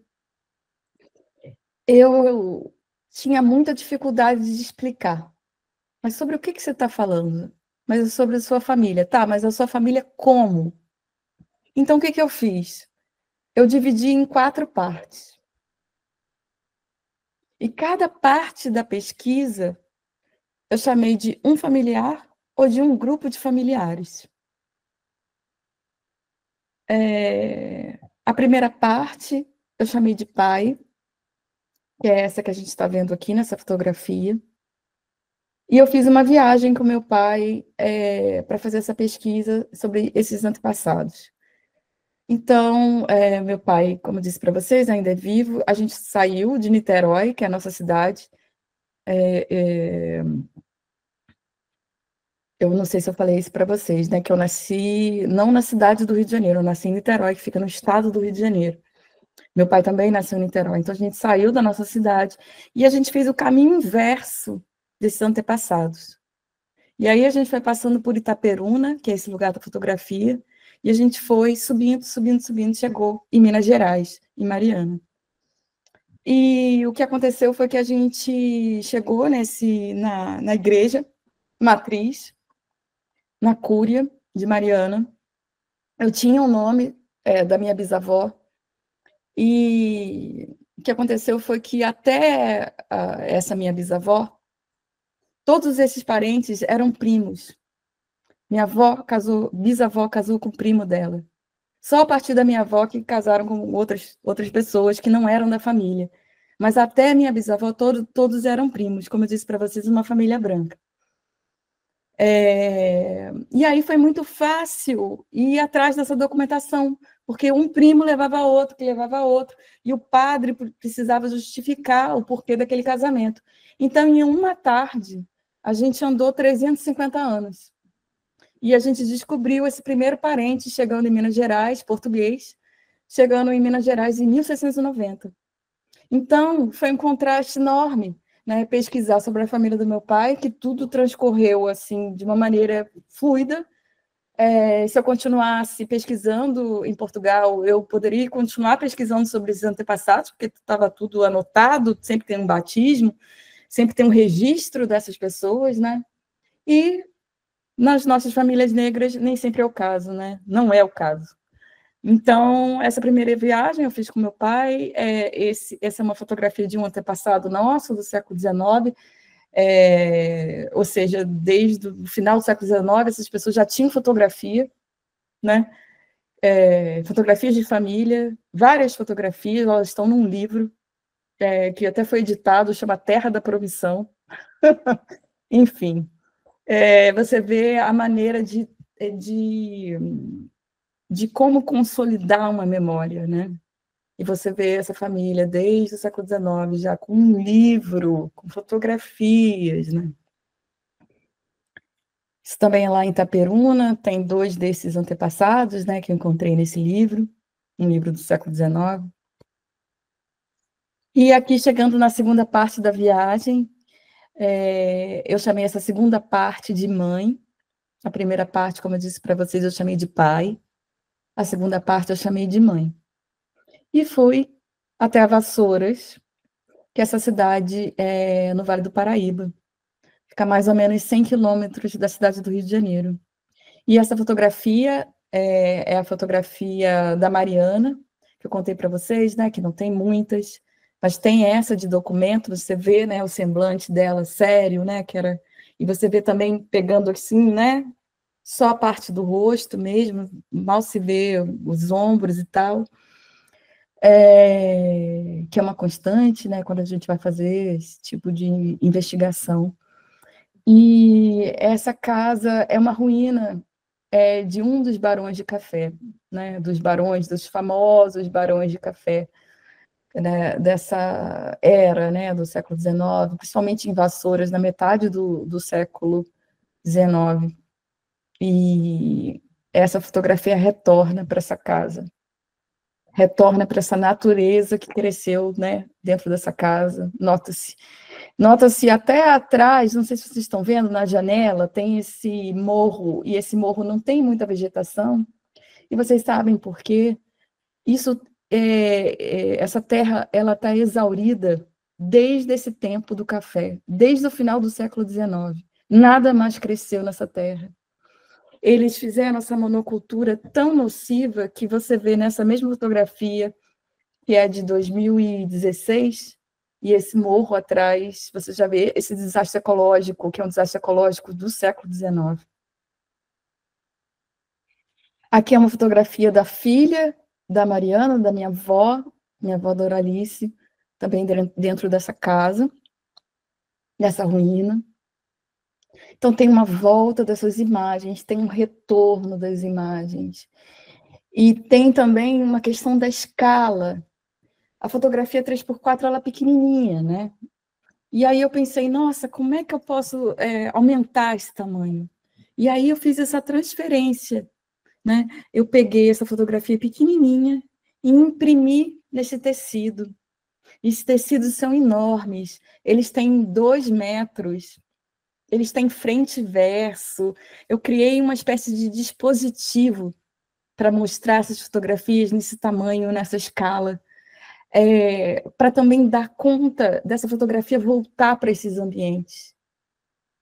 eu tinha muita dificuldade de explicar. Mas sobre o que você está falando? Mas é sobre a sua família. Tá, mas a sua família como? Então, o que eu fiz? Eu dividi em 4 partes. E cada parte da pesquisa eu chamei de um familiar ou de um grupo de familiares. A primeira parte eu chamei de pai, que é essa que a gente está vendo aqui nessa fotografia. E eu fiz uma viagem com meu pai para fazer essa pesquisa sobre esses antepassados. Então, meu pai, como disse para vocês, ainda é vivo. A gente saiu de Niterói, que é a nossa cidade. Eu não sei se eu falei isso para vocês, né? Que eu nasci não na cidade do Rio de Janeiro, eu nasci em Niterói, que fica no estado do Rio de Janeiro. Meu pai também nasceu em Niterói. Então, a gente saiu da nossa cidade e a gente fez o caminho inverso desses antepassados. E aí a gente foi passando por Itaperuna, que é esse lugar da fotografia, e a gente foi subindo, subindo, subindo, chegou em Minas Gerais, em Mariana. E o que aconteceu foi que a gente chegou na igreja matriz, na Cúria de Mariana. Eu tinha o nome da minha bisavó, e o que aconteceu foi que até essa minha bisavó, todos esses parentes eram primos. Minha bisavó casou com o primo dela. Só a partir da minha avó que casaram com outras pessoas que não eram da família. Mas até minha bisavó, todos eram primos, como eu disse para vocês, uma família branca. E aí foi muito fácil ir atrás dessa documentação, porque um primo levava outro, que levava outro, e o padre precisava justificar o porquê daquele casamento. Então, em uma tarde, a gente andou 350 anos. E a gente descobriu esse primeiro parente chegando em Minas Gerais, português, chegando em Minas Gerais em 1690. Então, foi um contraste enorme, né, pesquisar sobre a família do meu pai, que tudo transcorreu assim de uma maneira fluida. Se eu continuasse pesquisando em Portugal, eu poderia continuar pesquisando sobre os antepassados, porque estava tudo anotado, sempre tem um batismo, sempre tem um registro dessas pessoas, né? E nas nossas famílias negras nem sempre é o caso, né? Não é o caso. Então, essa primeira viagem eu fiz com meu pai. Essa é uma fotografia de um antepassado nosso, do século XIX, ou seja, desde o final do século XIX, essas pessoas já tinham fotografia, né? fotografias de família, várias fotografias, elas estão num livro que até foi editado, chama Terra da Promissão. Enfim, você vê a maneira de como consolidar uma memória, né? E você vê essa família desde o século XIX, já com um livro, com fotografias, né? Isso também é lá em Itaperuna, tem 2 desses antepassados, né, que eu encontrei nesse livro, um livro do século XIX. E aqui, chegando na segunda parte da viagem, eu chamei essa segunda parte de mãe. A primeira parte, como eu disse para vocês, eu chamei de pai. A segunda parte eu chamei de mãe. E fui até a Vassouras, que é essa cidade no Vale do Paraíba. Fica a mais ou menos 100 quilômetros da cidade do Rio de Janeiro. E essa fotografia é a fotografia da Mariana, que eu contei para vocês, né, que não tem muitas, mas tem essa de documento, você vê, né, o semblante dela sério, né, e você vê também pegando assim, né, só a parte do rosto mesmo, mal se vê os ombros e tal, que é uma constante, né, quando a gente vai fazer esse tipo de investigação. E essa casa é uma ruína de um dos barões de café, né, dos famosos barões de café, né, dessa era, né, do século XIX, principalmente em Vassouras, na metade do século XIX. E essa fotografia retorna para essa casa, retorna para essa natureza que cresceu, né, dentro dessa casa. Nota-se até atrás, não sei se vocês estão vendo, na janela, tem esse morro, e esse morro não tem muita vegetação, e vocês sabem por quê? Essa terra ela está exaurida desde esse tempo do café, desde o final do século XIX. Nada mais cresceu nessa terra. Eles fizeram essa monocultura tão nociva que você vê nessa mesma fotografia, que é de 2016, e esse morro atrás, você já vê esse desastre ecológico, que é um desastre ecológico do século XIX. Aqui é uma fotografia da filha da Mariana, da minha avó Doralice, também dentro dessa casa, dessa ruína. Então, tem uma volta dessas imagens, tem um retorno das imagens. E tem também uma questão da escala. A fotografia 3x4 ela é pequenininha, né? E aí eu pensei, nossa, como é que eu posso aumentar esse tamanho? E aí eu fiz essa transferência, né? Eu peguei essa fotografia pequenininha e imprimi nesse tecido. Esses tecidos são enormes, eles têm 2 metros, eles têm frente e verso. Eu criei uma espécie de dispositivo para mostrar essas fotografias nesse tamanho, nessa escala, para também dar conta dessa fotografia voltar para esses ambientes,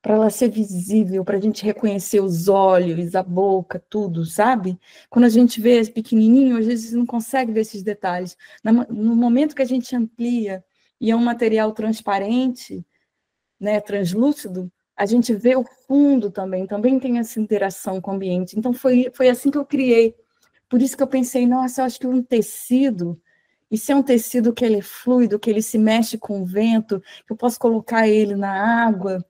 para ela ser visível, para a gente reconhecer os olhos, a boca, tudo, sabe? Quando a gente vê pequenininho, às vezes não consegue ver esses detalhes. No momento que a gente amplia e é um material transparente, né, translúcido, a gente vê o fundo também tem essa interação com o ambiente. Então, foi assim que eu criei. Por isso que eu pensei, nossa, eu acho que um tecido, e se é um tecido que ele é fluido, que ele se mexe com o vento, que eu posso colocar ele na água,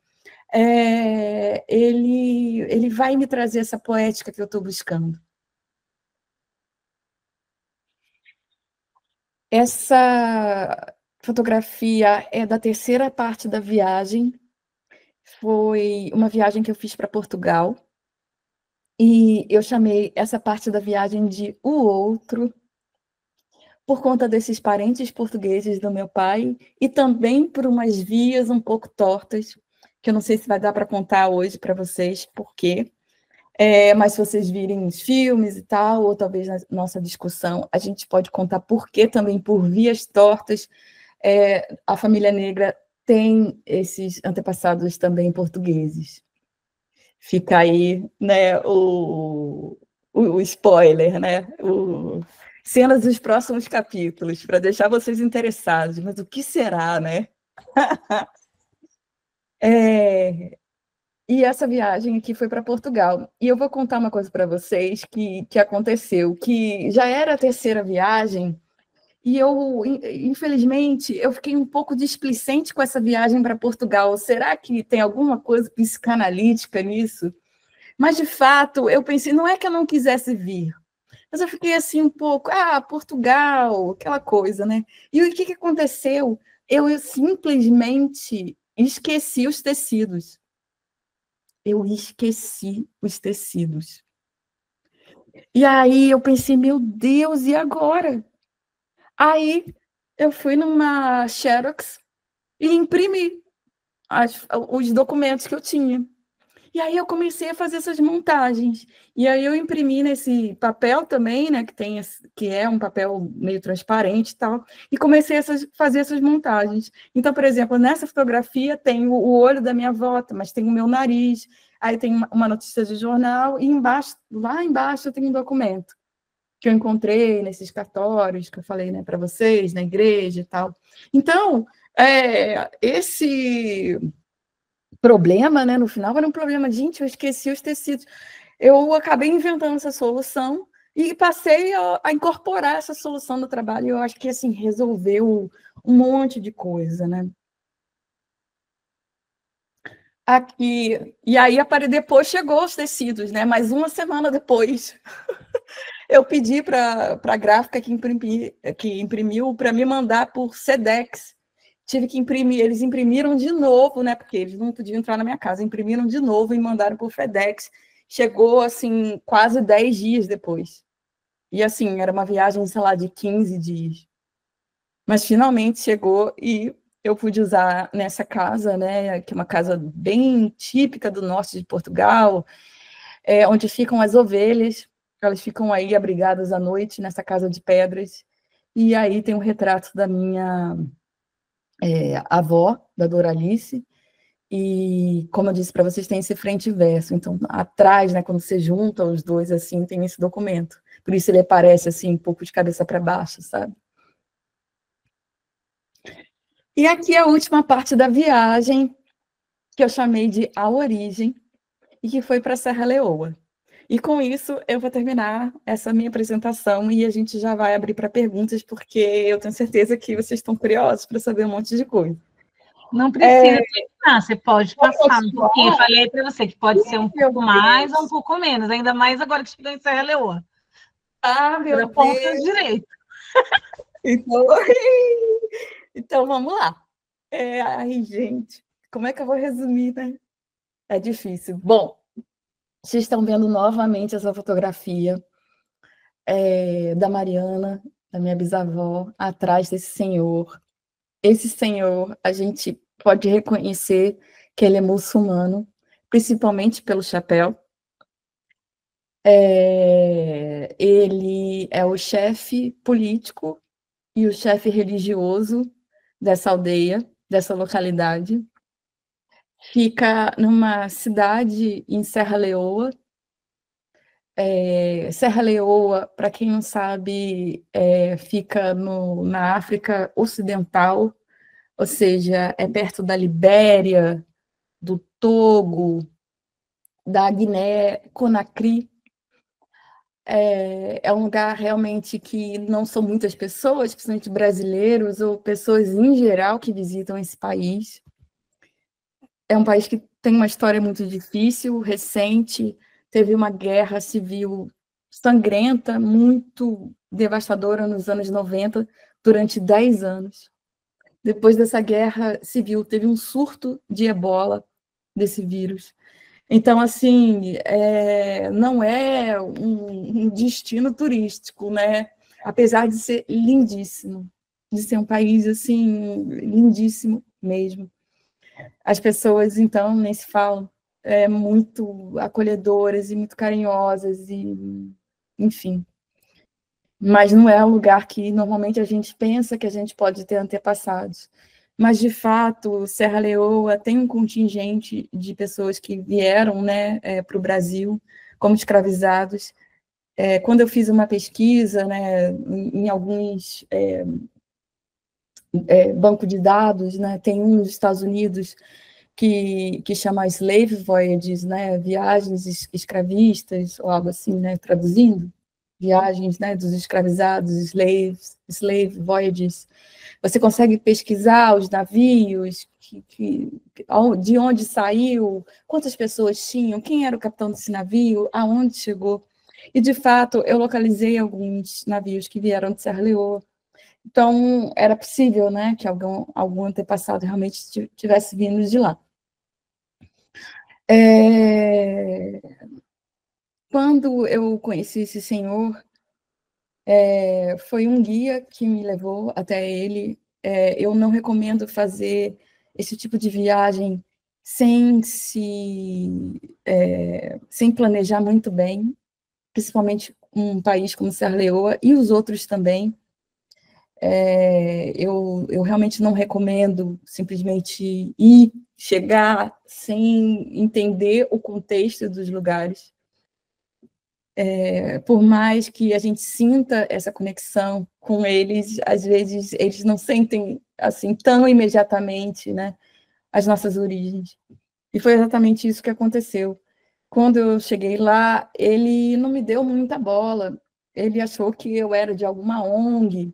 ele vai me trazer essa poética que eu estou buscando. Essa fotografia é da terceira parte da viagem. Foi uma viagem que eu fiz para Portugal, e eu chamei essa parte da viagem de O Outro, por conta desses parentes portugueses do meu pai, e também por umas vias um pouco tortas, que eu não sei se vai dar para contar hoje para vocês por quê, mas se vocês virem os filmes e tal, ou talvez na nossa discussão, a gente pode contar por que também, por vias tortas, a família negra tem esses antepassados também portugueses. Fica aí, né, o spoiler, né? Cenas dos próximos capítulos, para deixar vocês interessados. Mas o que será, né? E essa viagem aqui foi para Portugal. E eu vou contar uma coisa para vocês que aconteceu, que já era a terceira viagem, e eu, infelizmente, eu fiquei um pouco displicente com essa viagem para Portugal. Será que tem alguma coisa psicanalítica nisso? Mas, de fato, eu pensei, não é que eu não quisesse vir, mas eu fiquei assim um pouco, Portugal, aquela coisa, né? E o que aconteceu? Eu simplesmente esqueci os tecidos. Eu esqueci os tecidos. E aí eu pensei, meu Deus, e agora? Aí eu fui numa Xerox e imprimi os documentos que eu tinha. E aí eu comecei a fazer essas montagens. E aí eu imprimi nesse papel também, né, que é um papel meio transparente e tal, e comecei a fazer essas montagens. Então, por exemplo, nessa fotografia tem o olho da minha avó, mas tem o meu nariz, aí tem uma notícia de jornal, e embaixo, lá embaixo tem um documento que eu encontrei nesses cartórios que eu falei, né, para vocês, na igreja e tal. Então, esse problema, né, no final era um problema, gente, eu esqueci os tecidos. Eu acabei inventando essa solução e passei a incorporar essa solução no trabalho. Eu acho que, assim, resolveu um monte de coisa, né? Aqui, e aí, depois chegou os tecidos, né? Mas uma semana depois, eu pedi para a gráfica que imprimiu para me mandar por Sedex. Tive que imprimir, eles imprimiram de novo, né? Porque eles não podiam entrar na minha casa, imprimiram de novo e mandaram por FedEx. Chegou, assim, quase 10 dias depois. E, assim, era uma viagem, sei lá, de 15 dias. Mas finalmente chegou e eu pude usar nessa casa, né? Que é uma casa bem típica do norte de Portugal, onde ficam as ovelhas. Elas ficam aí abrigadas à noite nessa casa de pedras. E aí tem um retrato da minha avó, da Doralice, e, como eu disse para vocês, tem esse frente e verso. Então, atrás, né, quando você junta os dois, assim, tem esse documento. Por isso ele aparece, assim, um pouco de cabeça para baixo, sabe? E aqui é a última parte da viagem, que eu chamei de A Origem, e que foi para Serra Leoa. E com isso, eu vou terminar essa minha apresentação e a gente já vai abrir para perguntas, porque eu tenho certeza que vocês estão curiosos para saber um monte de coisa. Não precisa terminar, você pode passar um pouquinho. Eu falei para você que pode ser um pouco mais ou um pouco menos, ainda mais agora que chegou em Serra Leoa. Meu Deus! Ponta direito. Então, vamos lá. Ai, gente, como é que eu vou resumir, né? É difícil. Bom, vocês estão vendo novamente essa fotografia da Mariana, da minha bisavó, atrás desse senhor. Esse senhor, a gente pode reconhecer que ele é muçulmano, principalmente pelo chapéu. Ele é o chefe político e o chefe religioso dessa aldeia, dessa localidade. Fica numa cidade em Serra Leoa. Serra Leoa, para quem não sabe, fica na África Ocidental, ou seja, é perto da Libéria, do Togo, da Guiné-Conakry. É um lugar realmente que não são muitas pessoas, principalmente brasileiros ou pessoas em geral que visitam esse país. É um país que tem uma história muito difícil, recente, teve uma guerra civil sangrenta, muito devastadora nos anos 90, durante 10 anos. Depois dessa guerra civil, teve um surto de ebola desse vírus. Então, assim, não é um destino turístico, né? Apesar de ser lindíssimo, de ser um país, assim, lindíssimo mesmo. As pessoas, então, nem se falam, muito acolhedoras e muito carinhosas, e, enfim. Mas não é um lugar que normalmente a gente pensa que a gente pode ter antepassados. Mas, de fato, Serra Leoa tem um contingente de pessoas que vieram, né, para o Brasil como escravizados. Quando eu fiz uma pesquisa, né, em alguns bancos de dados, né, tem um nos Estados Unidos que chama Slave Voyages, né, viagens escravistas, ou algo assim, né, traduzindo, viagens, né, dos escravizados, slave voyages. Você consegue pesquisar os navios, de onde saiu, quantas pessoas tinham, quem era o capitão desse navio, aonde chegou. E, de fato, eu localizei alguns navios que vieram de Serra Leoa. Então, era possível, né, que algum antepassado realmente tivesse vindo de lá. Quando eu conheci esse senhor, foi um guia que me levou até ele. Eu não recomendo fazer esse tipo de viagem sem planejar muito bem, principalmente um país como Serra Leoa e os outros também. Eu realmente não recomendo simplesmente ir, chegar sem entender o contexto dos lugares. Por mais que a gente sinta essa conexão com eles, às vezes eles não sentem assim tão imediatamente, né, as nossas origens. E foi exatamente isso que aconteceu. Quando eu cheguei lá, ele não me deu muita bola. Ele achou que eu era de alguma ONG,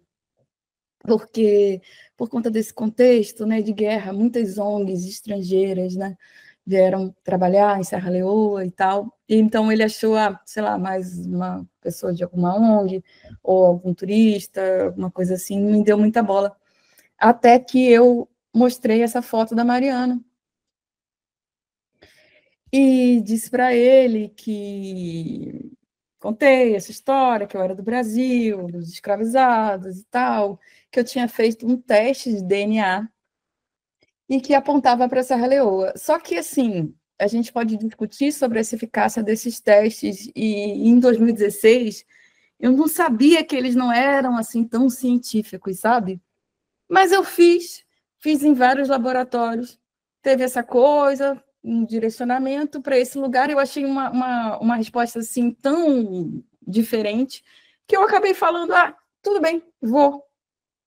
porque por conta desse contexto, né, de guerra, muitas ONGs estrangeiras, né, vieram trabalhar em Serra Leoa e tal. E então ele achou, sei lá, mais uma pessoa de alguma ONG ou algum turista, alguma coisa assim, não me deu muita bola. Até que eu mostrei essa foto da Mariana e disse para ele que contei essa história, que eu era do Brasil, dos escravizados e tal, que eu tinha feito um teste de DNA e que apontava para Serra Leoa. Só que, assim, a gente pode discutir sobre essa eficácia desses testes, e em 2016 eu não sabia que eles não eram assim tão científicos, sabe? Mas eu fiz em vários laboratórios, teve essa coisa, um direcionamento para esse lugar, eu achei uma resposta assim tão diferente, que eu acabei falando, tudo bem, vou.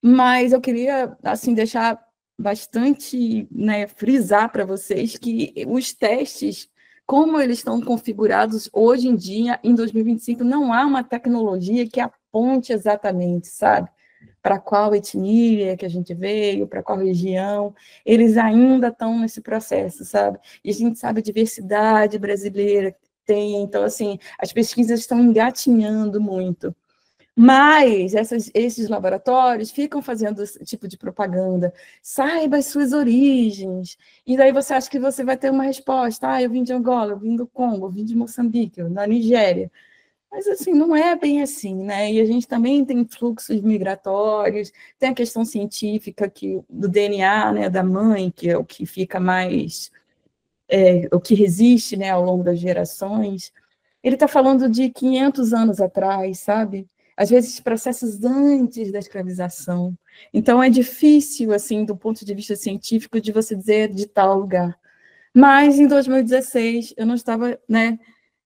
Mas eu queria assim deixar bastante, né, frisar para vocês que os testes, como eles estão configurados hoje em dia, em 2025, não há uma tecnologia que aponte exatamente, sabe? Para qual etnia que a gente veio, para qual região, eles ainda estão nesse processo, sabe? E a gente sabe a diversidade brasileira que tem, então, assim, as pesquisas estão engatinhando muito. Mas esses laboratórios ficam fazendo esse tipo de propaganda. Saiba as suas origens. E daí você acha que você vai ter uma resposta. Eu vim de Angola, eu vim do Congo, eu vim de Moçambique, da Nigéria. Mas, assim, não é bem assim, né? E a gente também tem fluxos migratórios, tem a questão científica do DNA, né, da mãe, que é o que fica mais... o que resiste, né, ao longo das gerações. Ele está falando de 500 anos atrás, sabe? Às vezes processos antes da escravização. Então é difícil, assim, do ponto de vista científico, de você dizer de tal lugar. Mas em 2016 eu não estava, né,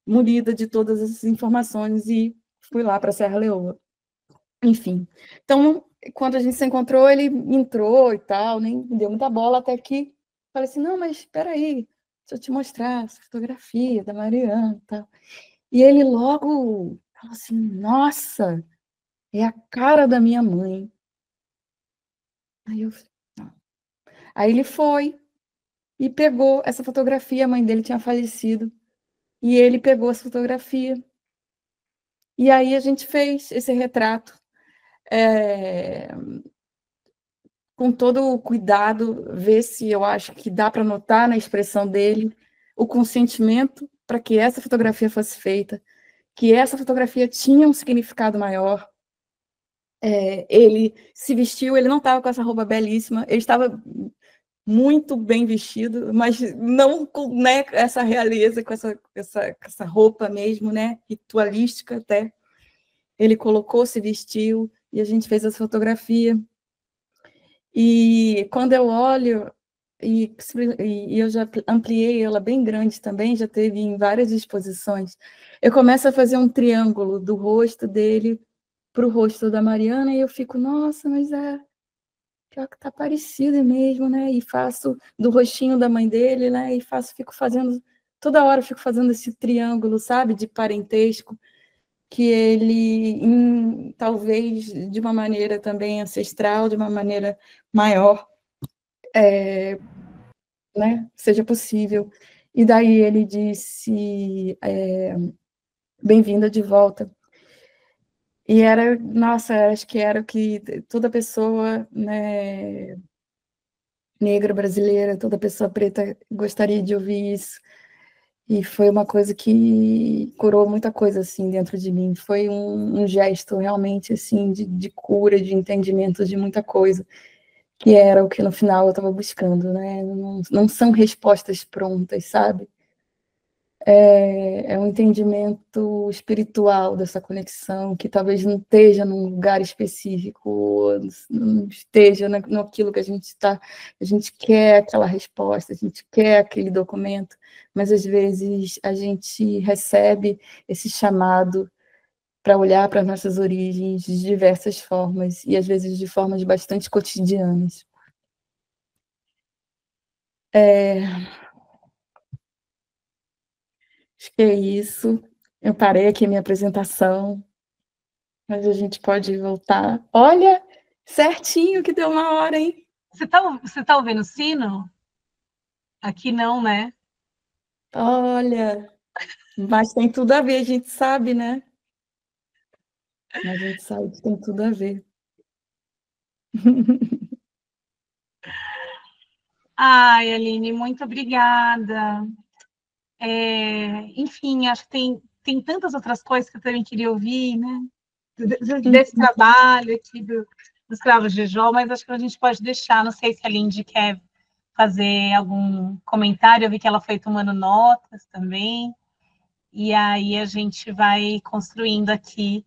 munida de todas essas informações e fui lá para Serra Leoa. Enfim. Então, quando a gente se encontrou, ele entrou e tal, nem me deu muita bola, até que falei assim, não, mas espera aí, deixa eu te mostrar essa fotografia da Mariana e tal. E ele logo falou assim, nossa, é a cara da minha mãe. Aí eu, não. Aí ele foi e pegou essa fotografia, a mãe dele tinha falecido, e ele pegou essa fotografia. E aí a gente fez esse retrato com todo o cuidado, ver se eu acho que dá para notar na expressão dele o consentimento para que essa fotografia fosse feita, que essa fotografia tinha um significado maior. Ele se vestiu, ele não estava com essa roupa belíssima, ele estava muito bem vestido, mas não com, né, essa realeza, com essa roupa mesmo, né, ritualística até. Ele colocou, se vestiu, e a gente fez essa fotografia. E quando eu olho, e eu já ampliei ela bem grande também, já teve em várias exposições, eu começo a fazer um triângulo do rosto dele para o rosto da Mariana, e eu fico, nossa, mas pior que tá parecido mesmo, né? E faço do rostinho da mãe dele, né? E fico fazendo, toda hora eu fico fazendo esse triângulo, sabe? De parentesco, que ele, talvez de uma maneira também ancestral, de uma maneira maior, né? Seja possível. E daí ele disse, bem-vinda de volta. E era, nossa, acho que era o que toda pessoa, né, negra brasileira, toda pessoa preta gostaria de ouvir isso. E foi uma coisa que curou muita coisa, assim, dentro de mim. Foi um gesto, realmente, assim, de cura, de entendimento de muita coisa, que era o que, no final, eu estava buscando, né? Não são respostas prontas, sabe? É um entendimento espiritual dessa conexão, que talvez não esteja num lugar específico, não esteja naquilo que a gente quer aquela resposta, a gente quer aquele documento, mas às vezes a gente recebe esse chamado para olhar para as nossas origens de diversas formas, e às vezes de formas bastante cotidianas. Acho que é isso. Eu parei aqui a minha apresentação, mas a gente pode voltar. Olha, certinho que deu uma hora, hein? Você tá ouvindo o sino? Aqui não, né? Olha, mas tem tudo a ver, a gente sabe, né? A gente sabe que tem tudo a ver. Ai, Aline, muito obrigada. Enfim, acho que tem tantas outras coisas que eu também queria ouvir, né? Desse trabalho aqui dos Cravos de Jó, mas acho que a gente pode deixar. Não sei se a Lindy quer fazer algum comentário. Eu vi que ela foi tomando notas também. E aí a gente vai construindo aqui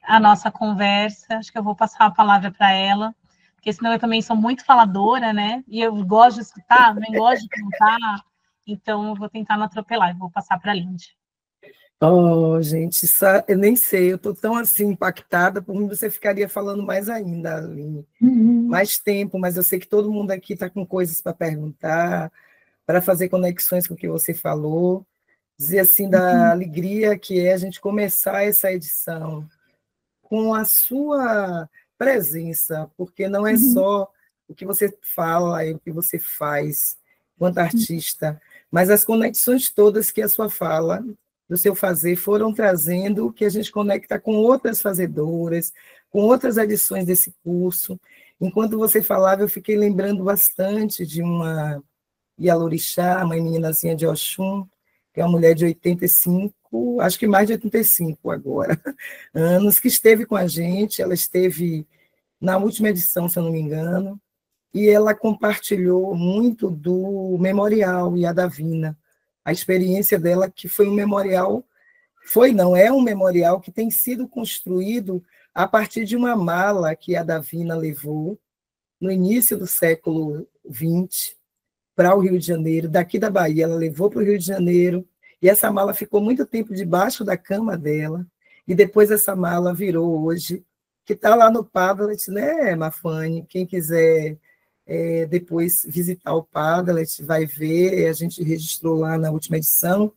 a nossa conversa. Acho que eu vou passar a palavra para ela, porque senão eu também sou muito faladora, né? E eu gosto de escutar, nem gosto de contar. Então, eu vou tentar não atropelar, eu vou passar para a Lindy. Oh, gente, eu nem sei, eu estou tão assim impactada, por mim você ficaria falando mais ainda, Aline. Mais tempo, mas eu sei que todo mundo aqui está com coisas para perguntar, para fazer conexões com o que você falou, dizer assim da alegria que é a gente começar essa edição com a sua presença, porque não é só o que você fala e o que você faz enquanto artista, mas as conexões todas que a sua fala, do seu fazer, foram trazendo, que a gente conecta com outras fazedoras, com outras edições desse curso. Enquanto você falava, eu fiquei lembrando bastante de uma Ialorixá, uma meninazinha de Oxum, que é uma mulher de 85, acho que mais de 85 agora, anos, que esteve com a gente, ela esteve na última edição, se eu não me engano, e ela compartilhou muito do memorial Iadavina, a experiência dela, que foi um memorial, não, é um memorial que tem sido construído a partir de uma mala que a Davina levou no início do século XX, para o Rio de Janeiro, daqui da Bahia, ela levou para o Rio de Janeiro, e essa mala ficou muito tempo debaixo da cama dela, e depois essa mala virou hoje, que está lá no Padlet, né, Mafane? Quem quiser depois visitar o Padlet, vai ver, a gente registrou lá na última edição,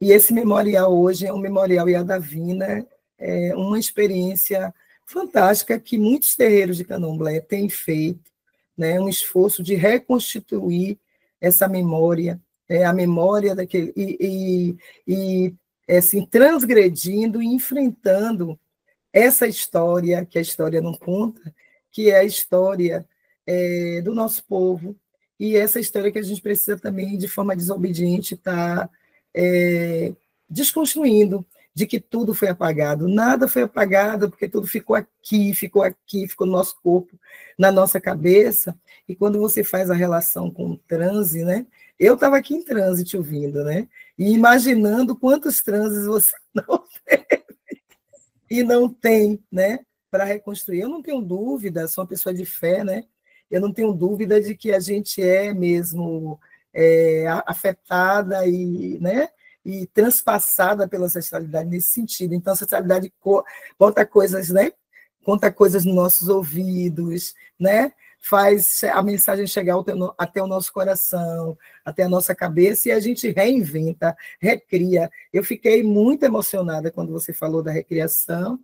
e esse memorial hoje é um memorial Iadavina, é uma experiência fantástica que muitos terreiros de candomblé têm feito, né, um esforço de reconstituir essa memória, a memória daquele, assim, transgredindo e enfrentando essa história, que a história não conta, que é a história do nosso povo, e essa história que a gente precisa também, de forma desobediente, estar desconstruindo, de que tudo foi apagado. Nada foi apagado, porque tudo ficou aqui, ficou no nosso corpo, na nossa cabeça, e quando você faz a relação com o transe, né? Eu estava aqui em transe te ouvindo, né? E imaginando quantos transes você não teve e não tem, né? Para reconstruir. Eu não tenho dúvida, sou uma pessoa de fé, né? Eu não tenho dúvida de que a gente é mesmo afetada e, né? E transpassada pela ancestralidade nesse sentido. Então, a ancestralidade bota coisas, né, conta coisas nos nossos ouvidos, né? Faz a mensagem chegar até o nosso coração, até a nossa cabeça, e a gente reinventa, recria. Eu fiquei muito emocionada quando você falou da recriação.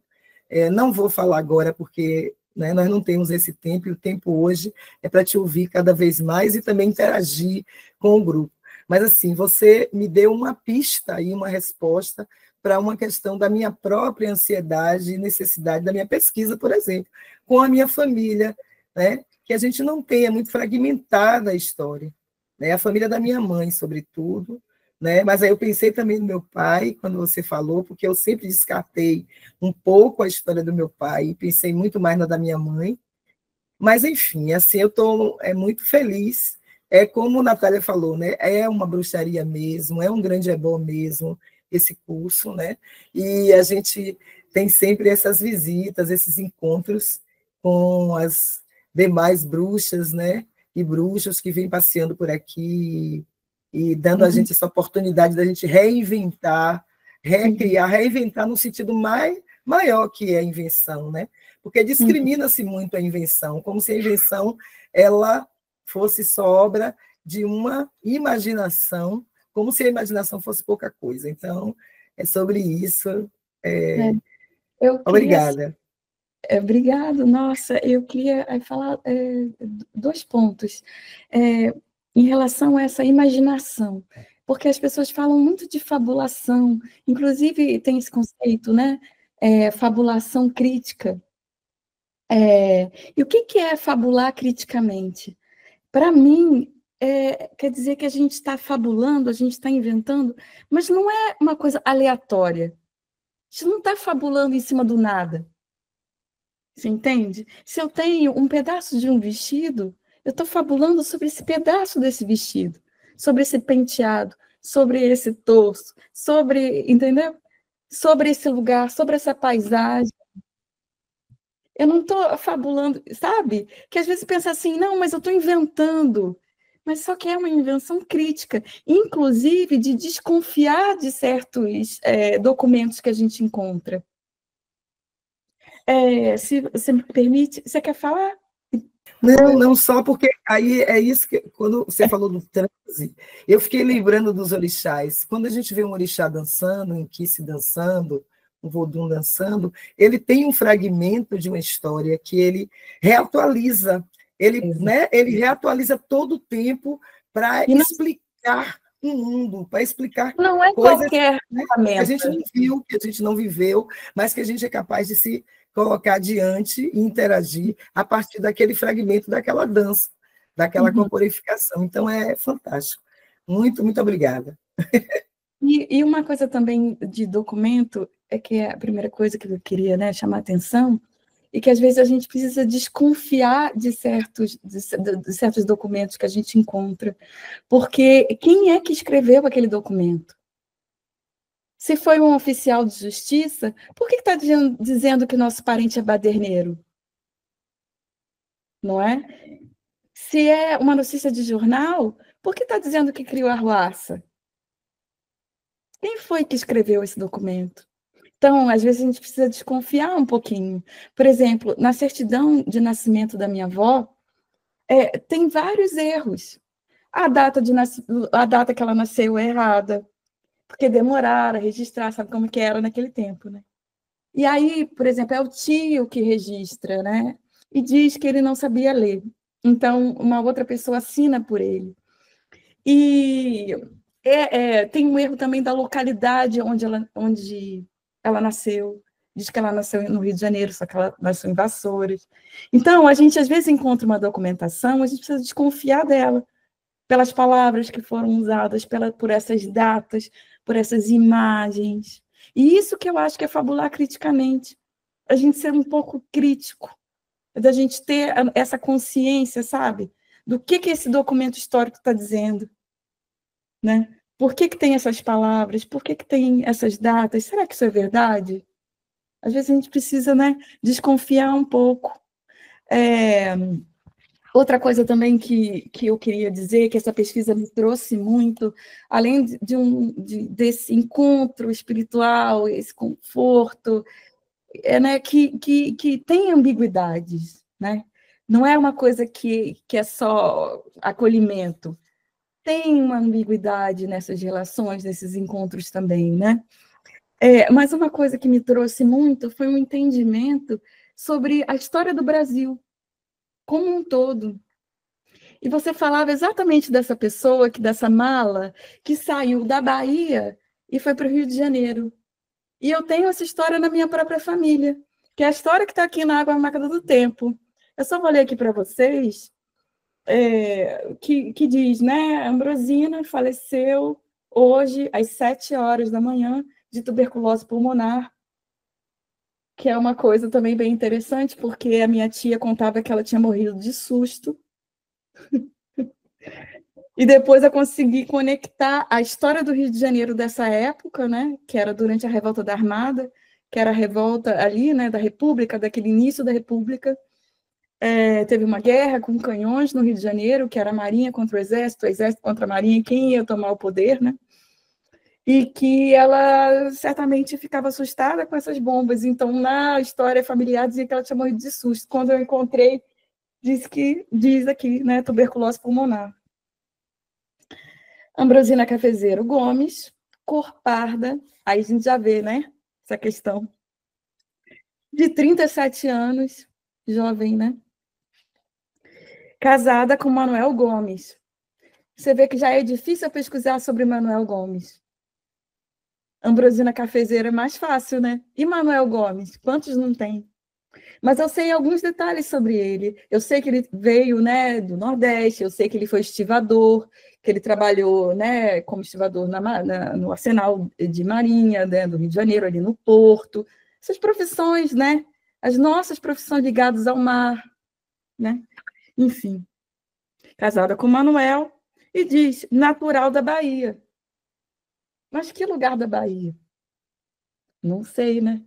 Não vou falar agora, porque, né, nós não temos esse tempo, e o tempo hoje é para te ouvir cada vez mais e também interagir com o grupo. Mas, assim, você me deu uma pista e uma resposta para uma questão da minha própria ansiedade e necessidade da minha pesquisa, por exemplo, com a minha família, né? Que a gente não tem, é muito fragmentada a história, né? A família da minha mãe, sobretudo, né? Mas aí eu pensei também no meu pai, quando você falou, porque eu sempre descartei um pouco a história do meu pai e pensei muito mais na da minha mãe. Mas, enfim, assim, eu estou muito feliz. É como a Natália falou, né? É uma bruxaria mesmo, é um grande ebó mesmo, esse curso, né? E a gente tem sempre essas visitas, esses encontros com as demais bruxas, né? E bruxos que vêm passeando por aqui e dando a gente essa oportunidade da gente reinventar, recriar, reinventar no sentido maior que é a invenção, né? Porque discrimina-se muito a invenção, como se a invenção ela fosse só obra de uma imaginação, como se a imaginação fosse pouca coisa. Então, é sobre isso. Obrigada. Obrigado, nossa, eu queria falar 2 pontos. Em relação a essa imaginação, porque as pessoas falam muito de fabulação, inclusive tem esse conceito, né? Fabulação crítica. E o que é fabular criticamente? Para mim, quer dizer que a gente está fabulando, a gente está inventando, mas não é uma coisa aleatória. A gente não está fabulando em cima do nada. Você entende? Se eu tenho um pedaço de um vestido, eu estou fabulando sobre esse pedaço desse vestido, sobre esse penteado, sobre esse torso, entendeu? Sobre esse lugar, sobre essa paisagem. Eu não estou fabulando, sabe? Que às vezes pensa assim, não, mas eu estou inventando. Mas só que é uma invenção crítica, inclusive de desconfiar de certos documentos que a gente encontra. Se você me permite, você quer falar? Não só porque aí é isso que, quando você falou do transe, eu fiquei lembrando dos orixás. Quando a gente vê um orixá dançando, um quice dançando, um vodum dançando, ele tem um fragmento de uma história que ele reatualiza. Ele reatualiza todo o tempo para explicar um mundo, para explicar não é coisas, qualquer que a gente não viu, que a gente não viveu, mas que a gente é capaz de se colocar adiante e interagir a partir daquele fragmento daquela dança, daquela corporificação. Então, é fantástico. Muito, muito obrigada. E uma coisa também de documento, que é a primeira coisa que eu queria, né, chamar a atenção, e que às vezes a gente precisa desconfiar de certos documentos que a gente encontra, porque quem é que escreveu aquele documento? Se foi um oficial de justiça, por que está dizendo que nosso parente é baderneiro? Não é? Se é uma notícia de jornal, por que está dizendo que criou a Arruaça? Quem foi que escreveu esse documento? Então, às vezes, a gente precisa desconfiar um pouquinho. Por exemplo, na certidão de nascimento da minha avó, tem vários erros. A data que ela nasceu é errada, porque demoraram a registrar, sabe como que era naquele tempo, né? E aí, por exemplo, é o tio que registra, né? E diz que ele não sabia ler. Então, uma outra pessoa assina por ele. E tem um erro também da localidade onde ela nasceu. Diz que ela nasceu no Rio de Janeiro, só que ela nasceu em Vassouras. Então, a gente, às vezes, encontra uma documentação, a gente precisa desconfiar dela, pelas palavras que foram usadas, por essas datas, por essas imagens. E isso que eu acho que é fabular criticamente. A gente ser um pouco crítico, da gente ter essa consciência, sabe? Do que esse documento histórico está dizendo. Né? Por que tem essas palavras? Por que tem essas datas? Será que isso é verdade? Às vezes a gente precisa, né, desconfiar um pouco. Outra coisa também que eu queria dizer, que essa pesquisa me trouxe muito, além desse encontro espiritual, esse conforto, né, que tem ambiguidades, né? Não é uma coisa que é só acolhimento. Tem uma ambiguidade nessas relações, nesses encontros também, né? Mas uma coisa que me trouxe muito foi um entendimento sobre a história do Brasil como um todo. E você falava exatamente dessa pessoa, dessa mala, que saiu da Bahia e foi para o Rio de Janeiro. E eu tenho essa história na minha própria família, que é a história que está aqui na Água Máquina do Tempo. Eu só vou ler aqui para vocês, que diz, né? Ambrosina faleceu hoje, às 7 horas da manhã, de tuberculose pulmonar, que é uma coisa também bem interessante, porque a minha tia contava que ela tinha morrido de susto. E depois eu consegui conectar a história do Rio de Janeiro dessa época, né, que era durante a Revolta da Armada, que era a revolta ali, né, da República, daquele início da República. Teve uma guerra com canhões no Rio de Janeiro, que era a Marinha contra o Exército contra a Marinha, quem ia tomar o poder, né? E que ela certamente ficava assustada com essas bombas. Então, na história familiar, dizia que ela tinha morrido de susto. Quando eu encontrei, diz aqui, né, tuberculose pulmonar. Ambrosina Cafezeiro Gomes, cor parda, aí a gente já vê, né, essa questão. De 37 anos, jovem, né? Casada com Manuel Gomes. Você vê que já é difícil pesquisar sobre Manuel Gomes. Ambrosina Cafezeiro é mais fácil, né? E Manuel Gomes? Quantos não tem? Mas eu sei alguns detalhes sobre ele. Eu sei que ele veio, né, do Nordeste, eu sei que ele foi estivador, que ele trabalhou, né, como estivador no Arsenal de Marinha, né, do Rio de Janeiro, ali no Porto. Essas profissões, né? As nossas profissões ligadas ao mar, né? Enfim. Casada com Manuel e diz, natural da Bahia. Mas que lugar da Bahia? Não sei, né?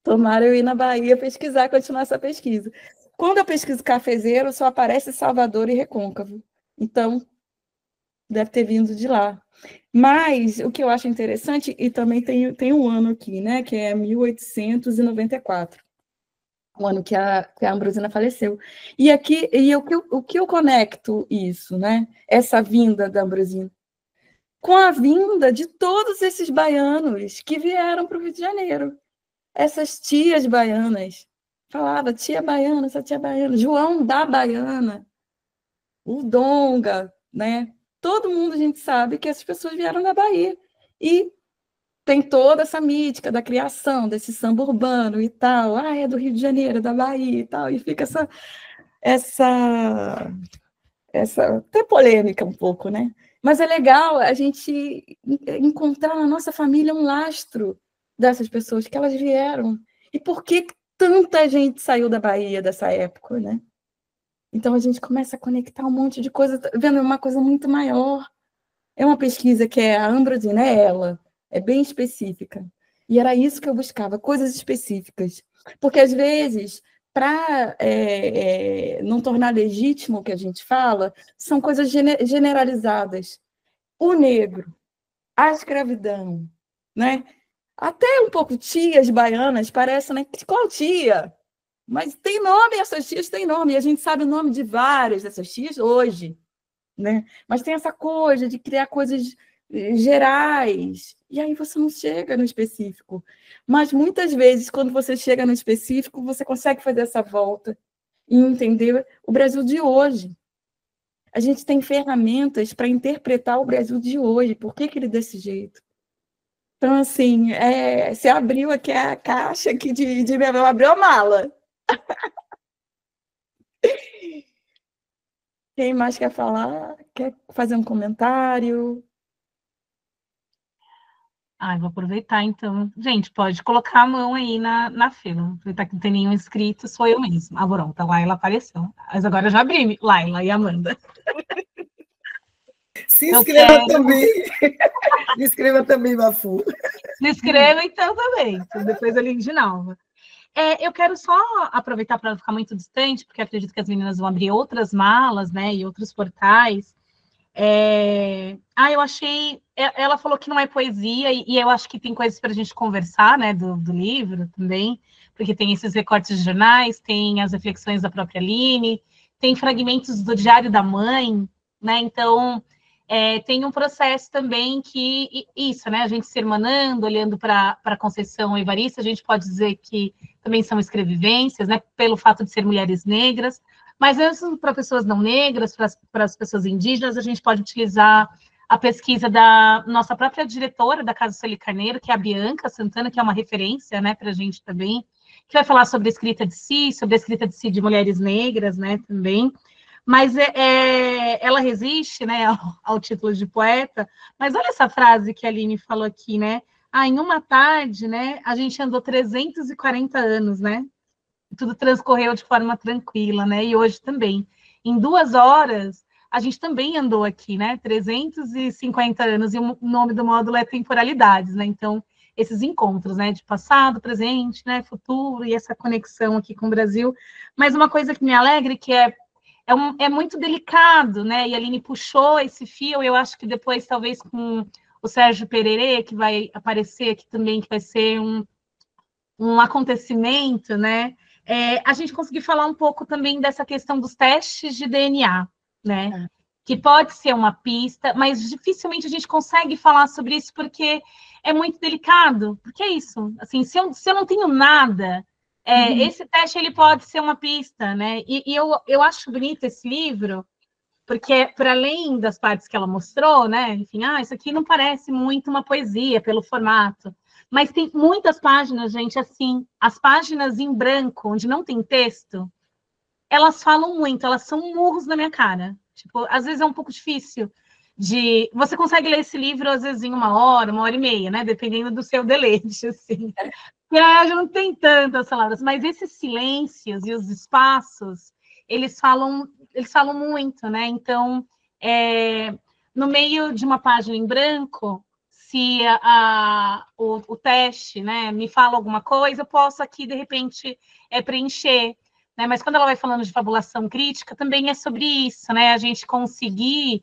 Tomara eu ir na Bahia pesquisar, continuar essa pesquisa. Quando eu pesquiso cafezeiro, só aparece Salvador e Recôncavo. Então, deve ter vindo de lá. Mas o que eu acho interessante, e também tem um ano aqui, né? Que é 1894. O ano que a Ambrosina faleceu. E aqui, o que eu conecto isso, né? Essa vinda da Ambrosina com a vinda de todos esses baianos que vieram para o Rio de Janeiro. Essas tias baianas. Falava, tia baiana, essa tia baiana, João da Baiana, o Donga, né? Todo mundo a gente sabe que essas pessoas vieram da Bahia. E tem toda essa mítica da criação, desse samba urbano e tal. Ah, é do Rio de Janeiro, da Bahia e tal. E fica essa até polêmica um pouco, né? Mas é legal a gente encontrar na nossa família um lastro dessas pessoas, que elas vieram. E por que tanta gente saiu da Bahia dessa época, né? Então a gente começa a conectar um monte de coisa, vendo uma coisa muito maior. É uma pesquisa que é a Ambrosina, é ela, é bem específica. E era isso que eu buscava, coisas específicas. Porque, às vezes, para não tornar legítimo o que a gente fala, são coisas generalizadas. O negro, a escravidão, né? Até um pouco tias baianas, parece, né? Qual tia? Mas tem nome, essas tias têm nome, e a gente sabe o nome de várias dessas tias hoje, né? Mas tem essa coisa de criar coisas gerais, e aí você não chega no específico. Mas muitas vezes, quando você chega no específico, você consegue fazer essa volta e entender o Brasil de hoje. A gente tem ferramentas para interpretar o Brasil de hoje, por que ele é desse jeito. Então, assim, você abriu aqui a caixa aqui de minha mão, abriu a mala. Quem mais quer falar? Quer fazer um comentário? Vou aproveitar, então. Gente, pode colocar a mão aí na fila. Aproveitar que não tem nenhum inscrito, sou eu mesma. Pronto, a Laila apareceu. Mas agora eu já abri, Laila e Amanda. Se inscreva também. Se inscreva também, Mafu. Se inscreva, então, também. Depois eu ligo de novo. Eu quero só aproveitar para não ficar muito distante, porque acredito que as meninas vão abrir outras malas, né, e outros portais. Eu achei... Ela falou que não é poesia, e eu acho que tem coisas para a gente conversar, né, do livro também, porque tem esses recortes de jornais, tem as reflexões da própria Aline, tem fragmentos do Diário da Mãe, né? Então, tem um processo também que... Isso, né? A gente se irmanando, olhando para Conceição e Evarista, a gente pode dizer que também são escrevivências, né? Pelo fato de ser mulheres negras, mas mesmo para pessoas não negras, para as pessoas indígenas, a gente pode utilizar a pesquisa da nossa própria diretora da Casa Sueli Carneiro, que é a Bianca Santana, que é uma referência, né, para a gente também, que vai falar sobre a escrita de si de mulheres negras, né, também. Mas ela resiste, né, ao título de poeta. Mas olha essa frase que a Aline falou aqui, né? Em uma tarde, né, a gente andou 340 anos, né? Tudo transcorreu de forma tranquila, né? E hoje também. Em 2 horas, a gente também andou aqui, né? 350 anos, e o nome do módulo é temporalidades, né? Então, esses encontros, né? De passado, presente, né? Futuro, e essa conexão aqui com o Brasil. Mas uma coisa que me alegra, que é muito delicado, né? E a Aline puxou esse fio, eu acho que depois, talvez, com o Sérgio Pererê, que vai aparecer aqui também, que vai ser um acontecimento, né? A gente conseguir falar um pouco também dessa questão dos testes de DNA, né? Que pode ser uma pista, mas dificilmente a gente consegue falar sobre isso porque é muito delicado. Porque é isso, assim, se eu não tenho nada, esse teste ele pode ser uma pista, né? E eu acho bonito esse livro, porque para além das partes que ela mostrou, né? Enfim, isso aqui não parece muito uma poesia pelo formato. Mas tem muitas páginas, gente, assim, as páginas em branco, onde não tem texto, elas falam muito, elas são murros na minha cara. Tipo, às vezes é um pouco difícil de... Você consegue ler esse livro, às vezes, em 1 hora e meia, né? Dependendo do seu deleite, assim. E não tem tantas palavras, mas esses silêncios e os espaços, eles falam muito, né? Então, no meio de uma página em branco, se o teste, né, me fala alguma coisa, eu posso aqui, de repente, preencher. Né? Mas quando ela vai falando de fabulação crítica, também é sobre isso, né? A gente conseguir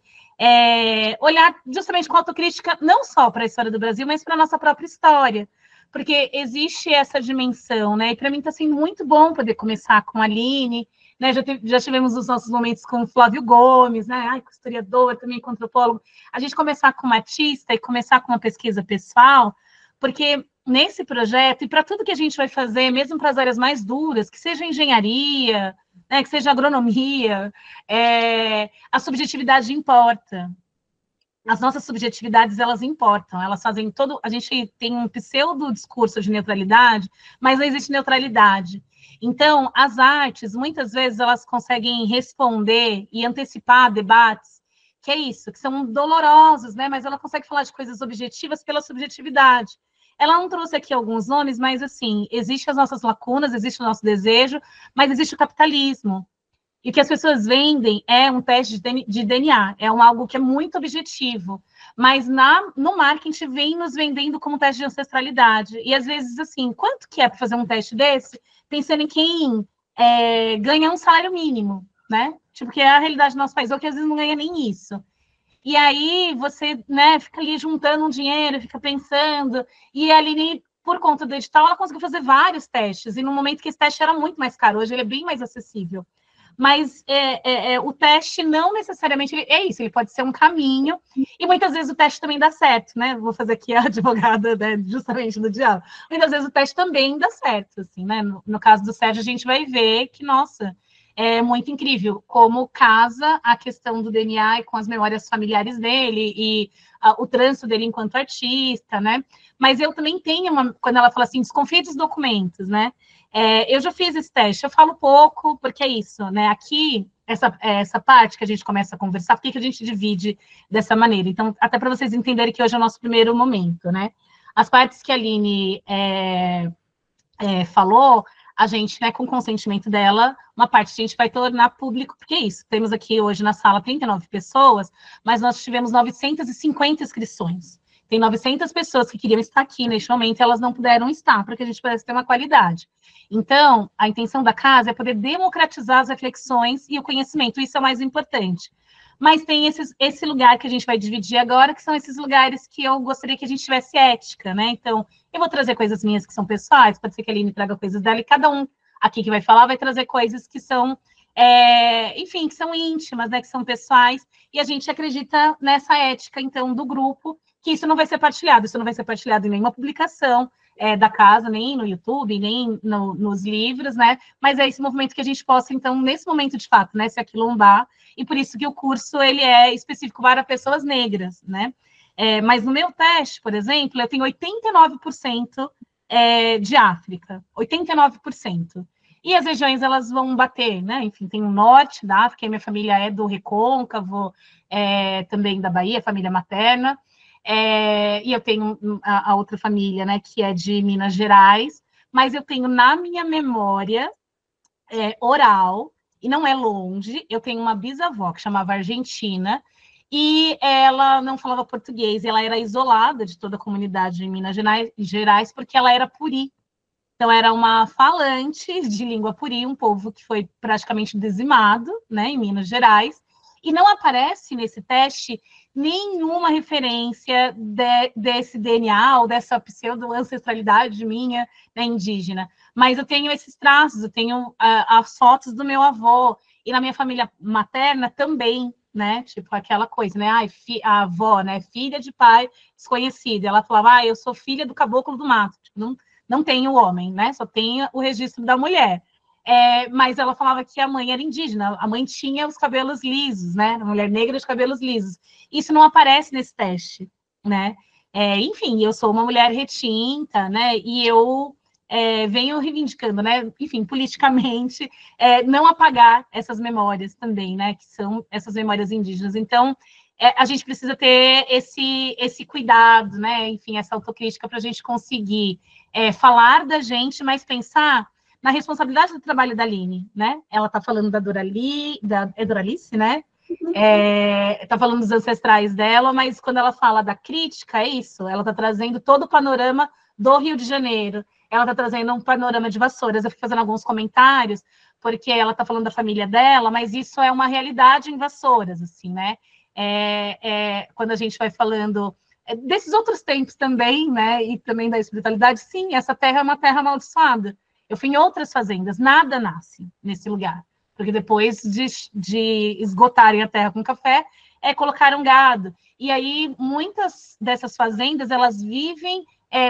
olhar justamente com autocrítica, não só para a história do Brasil, mas para a nossa própria história. Porque existe essa dimensão, né? E para mim está sendo muito bom poder começar com a Aline, né? Já tivemos os nossos momentos com o Flávio Gomes, né? Com historiador, também com antropólogo. A gente começar com uma artista e começar com uma pesquisa pessoal, porque nesse projeto, e para tudo que a gente vai fazer, mesmo para as áreas mais duras, que seja engenharia, né, que seja agronomia, a subjetividade importa. As nossas subjetividades, elas importam, elas fazem todo... A gente tem um pseudo-discurso de neutralidade, mas não existe neutralidade. Então, as artes, muitas vezes, elas conseguem responder e antecipar debates, que é isso, que são dolorosos, né? Mas ela consegue falar de coisas objetivas pela subjetividade. Ela não trouxe aqui alguns nomes, mas, assim, existem as nossas lacunas, existe o nosso desejo, mas existe o capitalismo. E o que as pessoas vendem é um teste de DNA, é algo que é muito objetivo, mas no marketing vem nos vendendo como teste de ancestralidade. E às vezes, assim, quanto que é para fazer um teste desse, pensando em quem ganha um salário mínimo, né? Tipo, que é a realidade do nosso país, ou que às vezes não ganha nem isso. E aí você, né, fica ali juntando um dinheiro, fica pensando, e a Aline, por conta do edital, ela conseguiu fazer vários testes, e no momento que esse teste era muito mais caro, hoje ele é bem mais acessível. Mas o teste não necessariamente é isso, ele pode ser um caminho, e muitas vezes o teste também dá certo, né? Vou fazer aqui a advogada, né, justamente do diálogo. Muitas vezes o teste também dá certo, assim, né? No caso do Sérgio, a gente vai ver que, nossa, é muito incrível como casa a questão do DNA e com as memórias familiares dele, e o trânsito dele enquanto artista, né? Mas eu também tenho quando ela fala assim, desconfia dos documentos, né? Eu já fiz esse teste, eu falo pouco, porque é isso, né? Aqui, essa parte que a gente começa a conversar, por que a gente divide dessa maneira? Então, até para vocês entenderem que hoje é o nosso primeiro momento, né? As partes que a Aline falou, a gente, né, com o consentimento dela, uma parte a gente vai tornar público, porque é isso, temos aqui hoje na sala 39 pessoas, mas nós tivemos 950 inscrições. Tem 900 pessoas que queriam estar aqui neste momento e elas não puderam estar, para que a gente pudesse ter uma qualidade. Então, a intenção da casa é poder democratizar as reflexões e o conhecimento, isso é o mais importante. mas tem esse lugar que a gente vai dividir agora, que são esses lugares que eu gostaria que a gente tivesse ética, né? Então, eu vou trazer coisas minhas que são pessoais, pode ser que a Aline traga coisas dela, e cada um aqui que vai falar vai trazer coisas que são, enfim, que são íntimas, né? Que são pessoais, e a gente acredita nessa ética, então, do grupo, que isso não vai ser partilhado em nenhuma publicação da casa, nem no YouTube, nem nos livros, né? Mas é esse movimento que a gente possa, então, nesse momento, de fato, né, se aquilombar, e por isso que o curso ele é específico para pessoas negras, né? Mas no meu teste, por exemplo, eu tenho 89% de África, 89%. E as regiões, elas vão bater, né? Enfim, tem o norte da África, e minha família é do Recôncavo, também da Bahia, família materna, e eu tenho a outra família, né, que é de Minas Gerais, mas eu tenho na minha memória oral, e não é longe, eu tenho uma bisavó que chamava Argentina, e ela não falava português, ela era isolada de toda a comunidade de Minas Gerais, porque ela era puri. Então, era uma falante de língua puri, um povo que foi praticamente dizimado, né, em Minas Gerais, e não aparece nesse teste nenhuma referência desse DNA ou dessa pseudo-ancestralidade minha, né, indígena. Mas eu tenho esses traços, eu tenho as fotos do meu avô, e na minha família materna também, né, tipo aquela coisa, né, a avó, né, filha de pai desconhecido, ela falava, eu sou filha do caboclo do mato, tipo, não tem o homem, né, só tem o registro da mulher. Mas ela falava que a mãe era indígena, a mãe tinha os cabelos lisos, né? A mulher negra de cabelos lisos. Isso não aparece nesse teste, né? Enfim, eu sou uma mulher retinta, né? E eu venho reivindicando, né? Enfim, politicamente, não apagar essas memórias também, né? Que são essas memórias indígenas. Então, a gente precisa ter esse cuidado, né? Enfim, essa autocrítica para a gente conseguir falar da gente, mas pensar na responsabilidade do trabalho da Aline, né? Ela está falando da Doralice, né? Está falando dos ancestrais dela, mas quando ela fala da crítica, é isso. Ela está trazendo todo o panorama do Rio de Janeiro. Ela está trazendo um panorama de Vassouras. Eu fui fazendo alguns comentários, porque ela está falando da família dela, mas isso é uma realidade em Vassouras, assim, né? Quando a gente vai falando desses outros tempos também, né? E também da espiritualidade, sim, essa terra é uma terra amaldiçoada. Eu fui em outras fazendas, nada nasce nesse lugar, porque depois de esgotarem a terra com café, colocaram gado. E aí, muitas dessas fazendas, elas vivem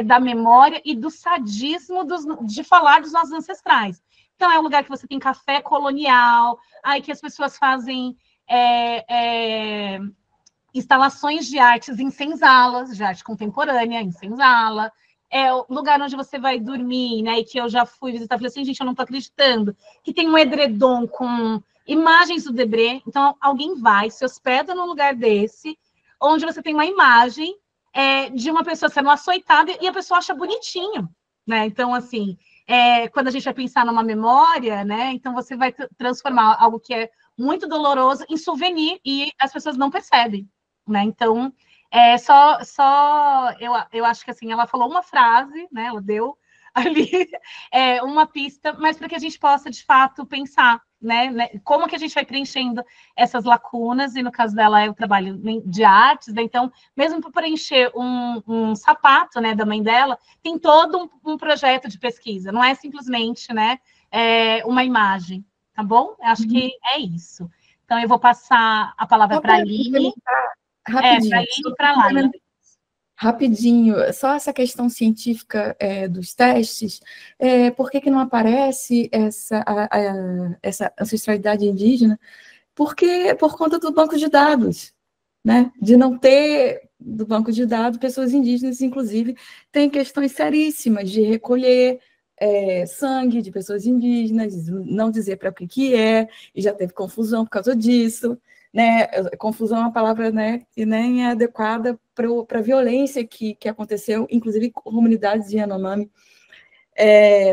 da memória e do sadismo de falar dos nossos ancestrais. Então, é um lugar que você tem café colonial, aí que as pessoas fazem instalações de artes em senzalas, de arte contemporânea, em senzala, o lugar onde você vai dormir, né, e que eu já fui visitar, falei assim, gente, eu não estou acreditando, que tem um edredom com imagens do Debré, então alguém vai, se hospeda num lugar desse, onde você tem uma imagem de uma pessoa sendo açoitada, e a pessoa acha bonitinho, né, então, assim, quando a gente vai pensar numa memória, né, então você vai transformar algo que é muito doloroso em souvenir, e as pessoas não percebem, né, então... eu acho que assim, ela falou uma frase, né? Ela deu ali uma pista, mas para que a gente possa, de fato, pensar, né? Como que a gente vai preenchendo essas lacunas, e no caso dela é o trabalho de artes, né? Então, mesmo para preencher um sapato, né, da mãe dela, tem todo um projeto de pesquisa, não é simplesmente, né, uma imagem, tá bom? Eu acho que é isso. Então, eu vou passar a palavra para a Aline. Rapidinho. Para lá. Rapidinho, só essa questão científica dos testes, por que não aparece essa ancestralidade indígena? Porque por conta do banco de dados, né? De não ter do banco de dados pessoas indígenas, inclusive, tem questões seríssimas de recolher sangue de pessoas indígenas, não dizer para o que é, e já teve confusão por causa disso. Né, confusão é uma palavra, né, que nem é adequada para a violência que aconteceu, inclusive com comunidades de Yanomami.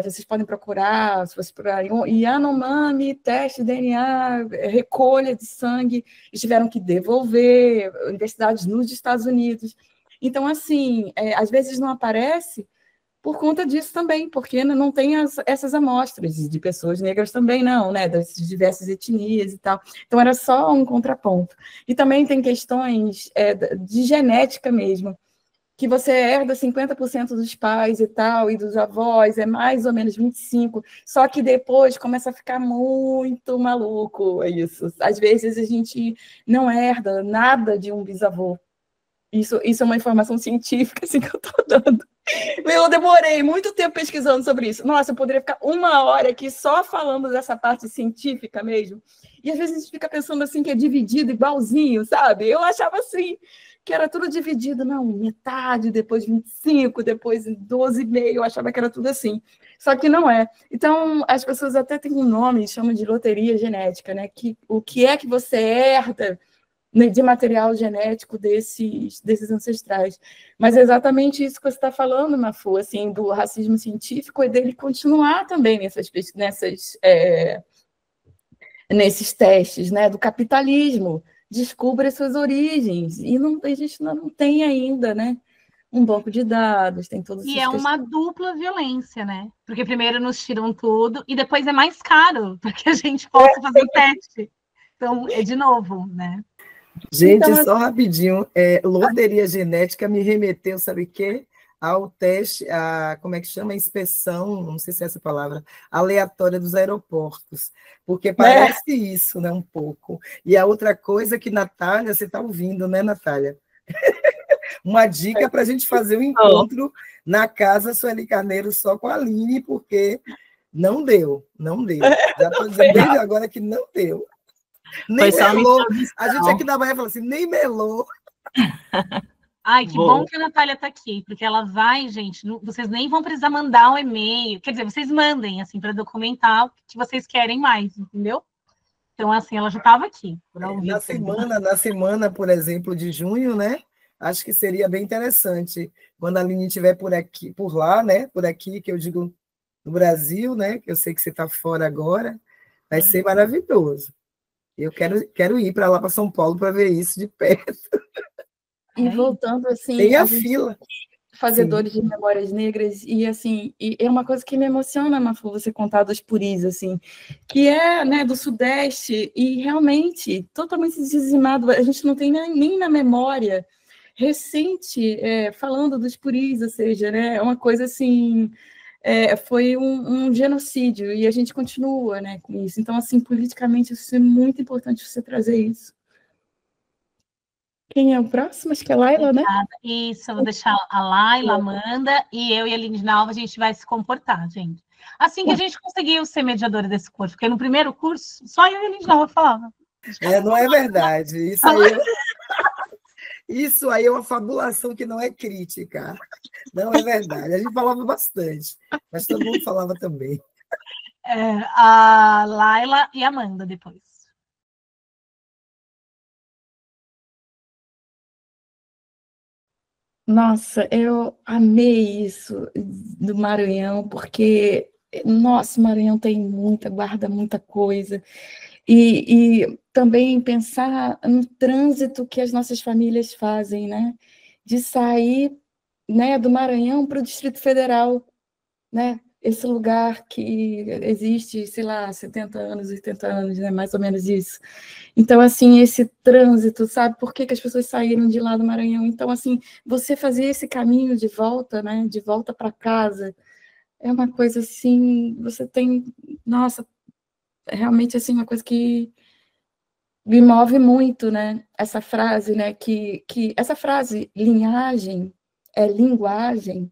Vocês podem procurar, se você procurar Yanomami, teste de DNA, recolha de sangue, eles tiveram que devolver, universidades nos Estados Unidos. Então, assim, às vezes não aparece por conta disso também, porque não tem essas amostras de pessoas negras também não, né, das diversas etnias e tal. Então, era só um contraponto. E também tem questões de genética mesmo, que você herda 50% dos pais e tal, e dos avós, é mais ou menos 25%, só que depois começa a ficar muito maluco, é isso. Às vezes a gente não herda nada de um bisavô. Isso é uma informação científica assim, que eu estou dando. Eu demorei muito tempo pesquisando sobre isso. Nossa, eu poderia ficar 1 hora aqui só falando dessa parte científica mesmo. E às vezes a gente fica pensando assim que é dividido igualzinho, sabe? Eu achava assim, que era tudo dividido, não, metade, depois 25, depois 12,5, eu achava que era tudo assim. Só que não é. Então, as pessoas até têm um nome, chamam de loteria genética, né? O que é que você herda de material genético desses ancestrais. Mas é exatamente isso que você está falando, Mafu, assim, do racismo científico e dele continuar também nesses testes, né, do capitalismo. Descubra suas origens. E a gente não tem ainda, né, um banco de dados, tem todos esses E é uma dupla violência, né? Porque primeiro nos tiram tudo e depois é mais caro para que a gente possa fazer o teste. Então, é de novo, né? Gente, Então, só rapidinho, loteria genética me remeteu, sabe o quê? Ao teste, como é que chama? A inspeção, não sei se é essa palavra, aleatória dos aeroportos, porque parece isso, né, um pouco. E a outra coisa que, Natália, você está ouvindo, né, Natália? Uma dica para a gente fazer um encontro na casa Sueli Carneiro só com a Aline, porque não deu. Já estou dizendo desde agora que não deu. Nem melou. A gente aqui da Bahia fala assim, nem melou. Ai, que bom que a Natália está aqui, porque ela vai, gente, vocês nem vão precisar mandar um e-mail, quer dizer, vocês mandem, assim, para documentar o que vocês querem mais, entendeu? Então, assim, ela já estava aqui. Na semana, por exemplo, de junho, né? Acho que seria bem interessante, quando a Aline estiver por aqui, por lá, né? Por aqui, que eu digo no Brasil, né? Que eu sei que você está fora agora, vai ser maravilhoso. Eu quero ir para lá, para São Paulo, para ver isso de perto. E voltando, assim... Tem a fila. Fazedores de memórias negras, e assim, e é uma coisa que me emociona, Mafu, você contar dos puris, assim, que é, né, do Sudeste, e realmente totalmente dizimado, a gente não tem nem na memória recente falando dos puris, ou seja, né, é uma coisa assim, foi um genocídio, e a gente continua, né, com isso. Então, assim, politicamente, isso é muito importante você trazer isso. Quem é o próximo? Acho que é a Laila, né? Isso, eu vou deixar a Laila, a Amanda, e eu e a Aline Nalva, a gente vai se comportar, gente. Assim que a gente conseguiu ser mediadora desse curso, porque no primeiro curso, só eu e a Aline Nalva falava. Não é verdade. Isso aí é uma fabulação que não é crítica. Não é verdade. A gente falava bastante, mas todo mundo falava também. A Laila e a Amanda depois. Nossa, eu amei isso do Maranhão, porque, nossa, o Maranhão guarda muita coisa. E também pensar no trânsito que as nossas famílias fazem, né? De sair, né, do Maranhão para o Distrito Federal, né? Esse lugar que existe, sei lá, 70 anos, 80 anos, né? Mais ou menos isso. Então, assim, esse trânsito, sabe? Por que as pessoas saíram de lá do Maranhão? Então, assim, você fazer esse caminho de volta, né? De volta para casa, é uma coisa assim, você tem... Nossa, é realmente, assim, uma coisa que me move muito, né? Essa frase, né? Essa frase, linhagem é linguagem,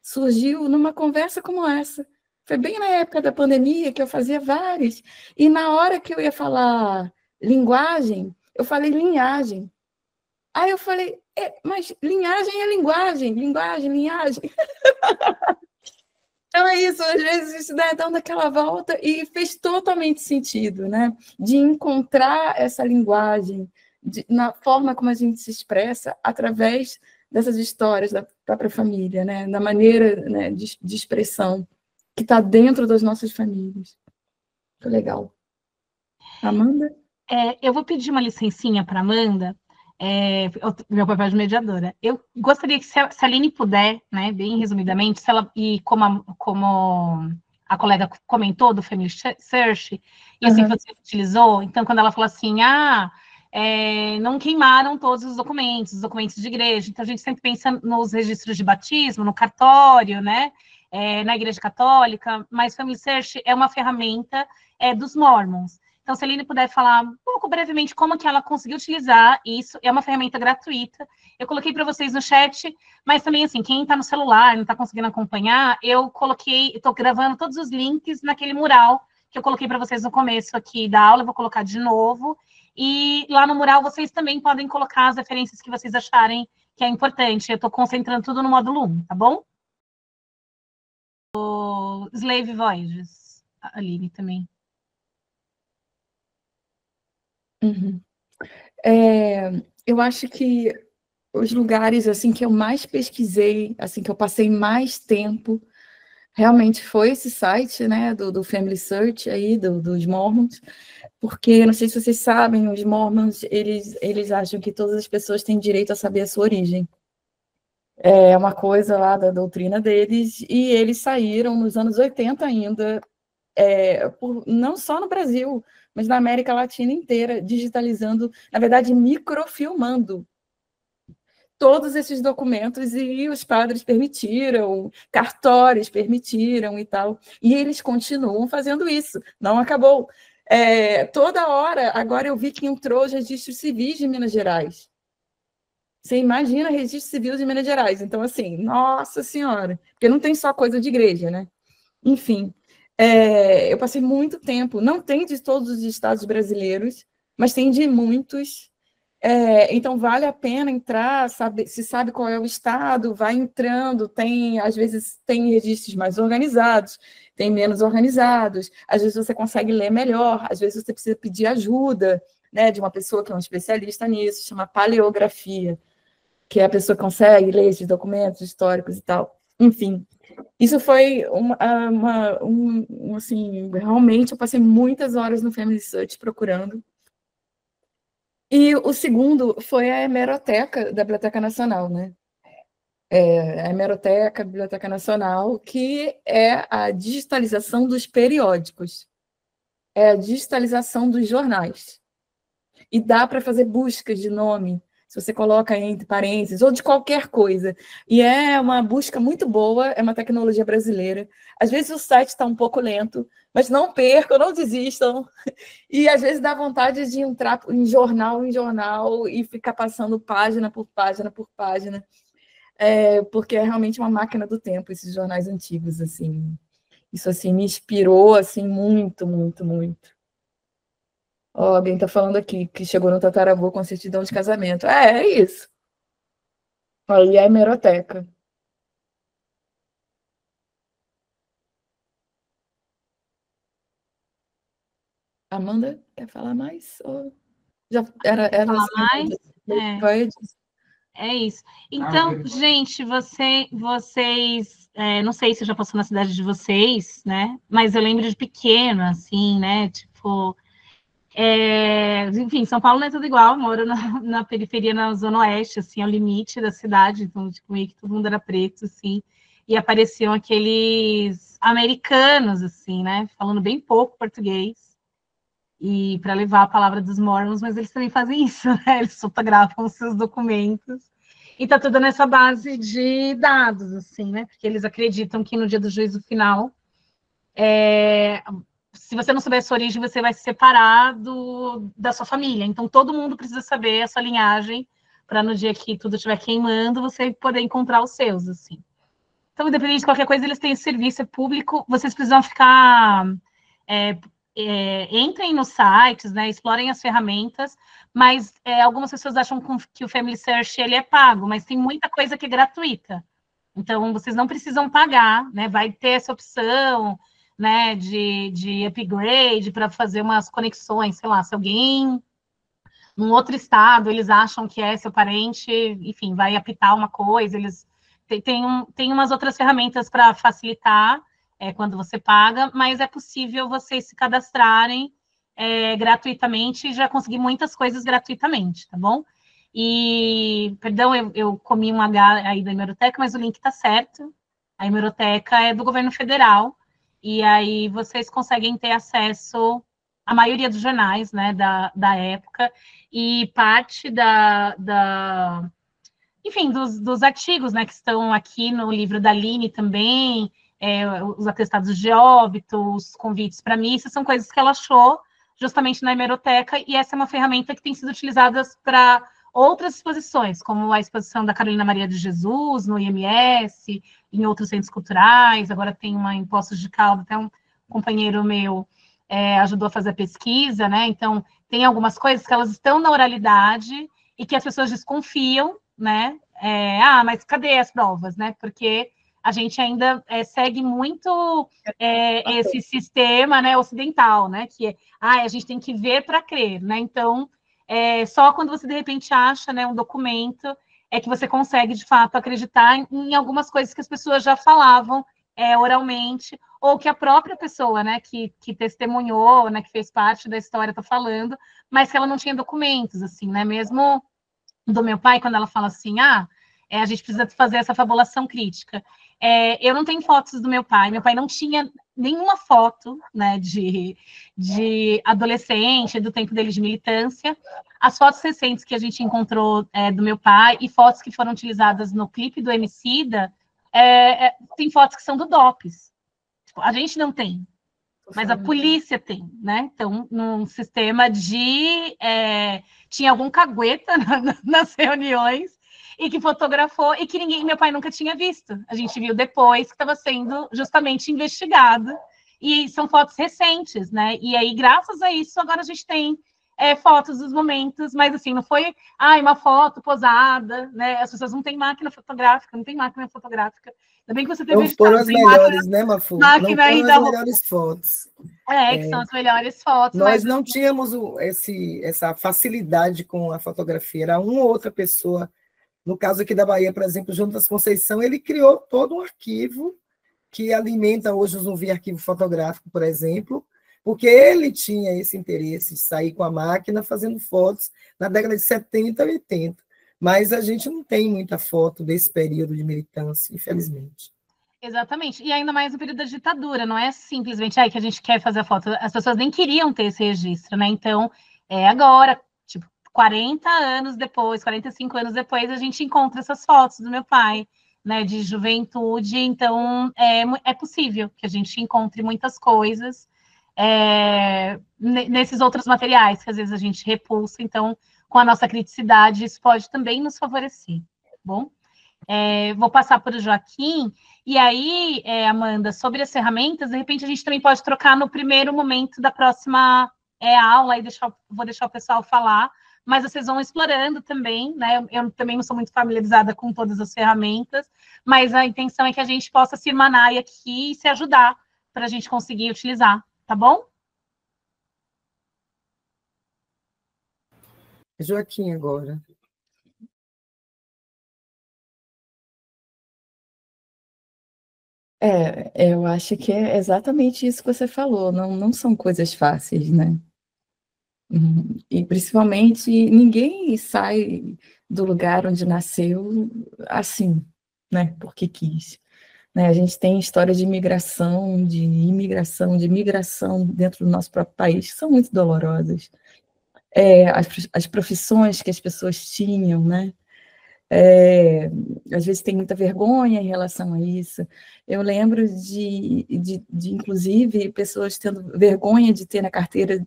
surgiu numa conversa como essa. Foi bem na época da pandemia que eu fazia várias. E na hora que eu ia falar linguagem, eu falei linhagem. Aí eu falei, mas linhagem é linguagem, linhagem. Então é isso, às vezes isso dá dando aquela volta e fez totalmente sentido, né? De encontrar essa linguagem, na forma como a gente se expressa através dessas histórias da própria família, né? Na maneira, né, de expressão que está dentro das nossas famílias. Muito legal. Amanda? Eu vou pedir uma licencinha para Amanda, Meu papel de mediadora. Eu gostaria que, se a Aline puder, né, bem resumidamente, se ela, e como a colega comentou do Family Search, e assim você utilizou, então quando ela falou assim, não queimaram todos os documentos de igreja, então a gente sempre pensa nos registros de batismo, no cartório, né, na igreja católica, mas Family Search é uma ferramenta dos Mormons. Então, se a Aline puder falar um pouco brevemente como que ela conseguiu utilizar isso, é uma ferramenta gratuita. Eu coloquei para vocês no chat, mas também, assim, quem está no celular, não está conseguindo acompanhar, estou gravando todos os links naquele mural que eu coloquei para vocês no começo aqui da aula, eu vou colocar de novo. E lá no mural vocês também podem colocar as referências que vocês acharem que é importante. Eu estou concentrando tudo no módulo 1, tá bom? O Slave Voyages, a Aline também. Eu acho que os lugares assim que eu mais pesquisei, assim que eu passei mais tempo, realmente foi esse site, né, do Family Search aí, dos Mormons, porque, não sei se vocês sabem, os Mormons, eles acham que todas as pessoas têm direito a saber a sua origem. É uma coisa lá da doutrina deles, e eles saíram nos anos 80 ainda, não só no Brasil, mas na América Latina inteira, digitalizando, na verdade, microfilmando todos esses documentos, e os padres permitiram, cartórios permitiram e tal, e eles continuam fazendo isso, não acabou. Toda hora, agora eu vi que entrou os registros civis de Minas Gerais. Você imagina registro civil de Minas Gerais, então assim, nossa senhora, porque não tem só coisa de igreja, né? Enfim, eu passei muito tempo, não tem de todos os estados brasileiros, mas tem de muitos. Então, vale a pena entrar, se sabe qual é o estado, vai entrando, às vezes tem registros mais organizados, tem menos organizados, às vezes você consegue ler melhor, às vezes você precisa pedir ajuda, né, de uma pessoa que é um especialista nisso, chama paleografia, que é a pessoa que consegue ler esses documentos históricos e tal. Enfim, isso foi assim, realmente eu passei muitas horas no Family Search procurando. E o segundo foi a hemeroteca da Biblioteca Nacional, né? A hemeroteca, a Biblioteca Nacional, que é a digitalização dos periódicos, é a digitalização dos jornais. E dá para fazer buscas de nome, se você coloca entre parênteses, ou de qualquer coisa. E é uma busca muito boa, é uma tecnologia brasileira. Às vezes o site está um pouco lento, mas não percam, não desistam. E às vezes dá vontade de entrar em jornal e ficar passando página por página por página, porque é realmente uma máquina do tempo, esses jornais antigos, assim. Isso assim me inspirou assim muito, muito, muito. Alguém está falando aqui que chegou no tataravô com certidão de casamento. É isso. Aí é a hemeroteca. Amanda, quer falar mais? Ou já era falar mais? Vai. É isso. Então, gente, vocês, não sei se já passou na cidade de vocês, né? Mas eu lembro de pequeno, assim, né? Tipo, enfim, São Paulo não é tudo igual. Eu moro na periferia, na Zona Oeste, assim, ao limite da cidade. Então, tipo, meio que todo mundo era preto, assim. E apareciam aqueles americanos, assim, né? Falando bem pouco português. E para levar a palavra dos Mormons, mas eles também fazem isso, né? Eles fotografam os seus documentos. E tá tudo nessa base de dados, assim, né? Porque eles acreditam que no dia do juízo final, se você não souber a sua origem, você vai se separar da sua família. Então, todo mundo precisa saber a sua linhagem, para no dia que tudo estiver queimando, você poder encontrar os seus, assim. Então, independente de qualquer coisa, eles têm esse serviço, é público, vocês precisam ficar... entrem nos sites, né, explorem as ferramentas, mas algumas pessoas acham que o Family Search ele é pago, mas tem muita coisa que é gratuita. Então, vocês não precisam pagar, né? Vai ter essa opção, né, de upgrade para fazer umas conexões, sei lá, se alguém num outro estado, eles acham que é seu parente, enfim, vai apitar uma coisa, eles tem umas outras ferramentas para facilitar quando você paga, mas é possível vocês se cadastrarem gratuitamente e já conseguir muitas coisas gratuitamente, tá bom? E, perdão, eu comi um H aí da hemeroteca, mas o link está certo. A hemeroteca é do governo federal, e aí vocês conseguem ter acesso à maioria dos jornais, né, da época, e parte enfim, dos artigos, né, que estão aqui no livro da Aline também, os atestados de óbito, os convites para missa, são coisas que ela achou justamente na hemeroteca, e essa é uma ferramenta que tem sido utilizada para outras exposições, como a exposição da Carolina Maria de Jesus, no IMS, em outros centros culturais, agora tem uma em Poços de Caldas, até um companheiro meu ajudou a fazer a pesquisa, né? Então, tem algumas coisas que elas estão na oralidade e que as pessoas desconfiam, né? Mas cadê as provas, né? Porque a gente ainda segue muito esse sistema, né, ocidental, né? Que a gente tem que ver para crer, né? Então, só quando você, de repente, acha, né, um documento que você consegue, de fato, acreditar em algumas coisas que as pessoas já falavam oralmente, ou que a própria pessoa, né, que testemunhou, né, que fez parte da história, está falando, mas que ela não tinha documentos, assim, né? Mesmo do meu pai, quando ela fala assim, a gente precisa fazer essa fabulação crítica. Eu não tenho fotos do meu pai não tinha nenhuma foto, né, de adolescente, do tempo dele de militância. As fotos recentes que a gente encontrou do meu pai e fotos que foram utilizadas no clipe do Emicida, tem fotos que são do DOPS. Tipo, a gente não tem, mas a polícia tem, né? Então, num sistema tinha algum cagueta nas reuniões e que fotografou e que meu pai nunca tinha visto. A gente viu depois que estava sendo justamente investigado. E são fotos recentes, né? E aí, graças a isso, agora a gente tem fotos dos momentos, mas assim, não foi uma foto posada, né? As pessoas não têm máquina fotográfica, Ainda bem que você teve Não foram as melhores, né, Mafu? Não foram as melhores fotos. Que são as melhores fotos. Nós não tínhamos essa facilidade com a fotografia, era uma ou outra pessoa. No caso aqui da Bahia, por exemplo, Jonas Conceição, ele criou todo um arquivo que alimenta hoje os Zumbi Arquivo Fotográfico, por exemplo, porque ele tinha esse interesse de sair com a máquina fazendo fotos na década de 70 e 80. Mas a gente não tem muita foto desse período de militância, infelizmente. Exatamente. E ainda mais no período da ditadura, não é simplesmente que a gente quer fazer a foto. As pessoas nem queriam ter esse registro, né? Então, agora, tipo, 40 anos depois, 45 anos depois, a gente encontra essas fotos do meu pai, né, de juventude. Então, é possível que a gente encontre muitas coisas nesses outros materiais que às vezes a gente repulsa. Então, com a nossa criticidade, isso pode também nos favorecer, tá bom? Vou passar para o Joaquim, e aí, Amanda, sobre as ferramentas, de repente a gente também pode trocar no primeiro momento da próxima aula, e vou deixar o pessoal falar, mas vocês vão explorando também, né? Eu também não sou muito familiarizada com todas as ferramentas, mas a intenção é que a gente possa se irmanar aqui e se ajudar para a gente conseguir utilizar, tá bom? Joaquim agora. Eu acho que é exatamente isso que você falou, não são coisas fáceis, né? E principalmente ninguém sai do lugar onde nasceu assim, né? Porque quis. Né? A gente tem histórias de imigração, de imigração, de migração dentro do nosso próprio país, que são muito dolorosas. As profissões que as pessoas tinham, né? Às vezes tem muita vergonha em relação a isso. Eu lembro de inclusive, pessoas tendo vergonha de ter na carteira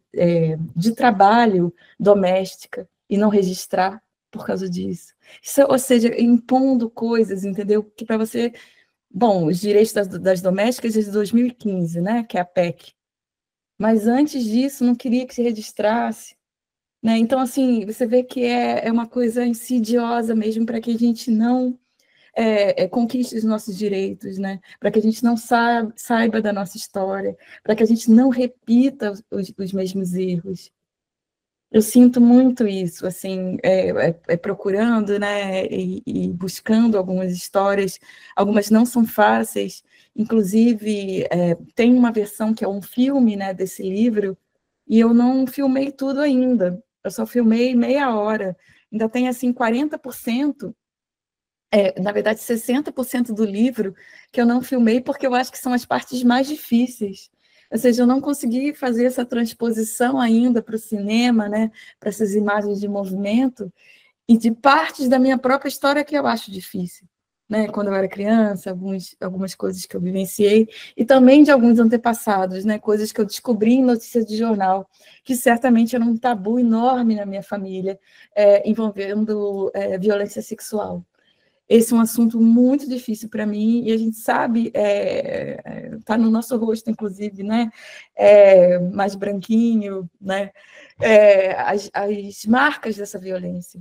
de trabalho doméstica e não registrar por causa disso. Ou seja, impondo coisas, entendeu? Que para você... Bom, os direitos das domésticas é de 2015, né? Que é a PEC. Mas antes disso, não queria que se registrasse. Né? Então, assim, você vê que é uma coisa insidiosa mesmo para que a gente não conquiste os nossos direitos, né? Para que a gente não saiba da nossa história, para que a gente não repita os mesmos erros. Eu sinto muito isso, assim, procurando, né, e buscando algumas histórias, algumas não são fáceis, inclusive tem uma versão que é um filme, né, desse livro, e eu não filmei tudo ainda, eu só filmei meia hora, Ainda tem, assim, 40%, na verdade, 60% do livro que eu não filmei, porque eu acho que são as partes mais difíceis. Ou seja, eu não consegui fazer essa transposição ainda para o cinema, né, para essas imagens de movimento, e de partes da minha própria história que eu acho difícil. Né, quando eu era criança, algumas coisas que eu vivenciei, e também de alguns antepassados, né, coisas que eu descobri em notícias de jornal, que certamente era um tabu enorme na minha família, envolvendo violência sexual. Esse é um assunto muito difícil para mim, e a gente sabe, está no nosso rosto, inclusive, né, mais branquinho, né, as marcas dessa violência.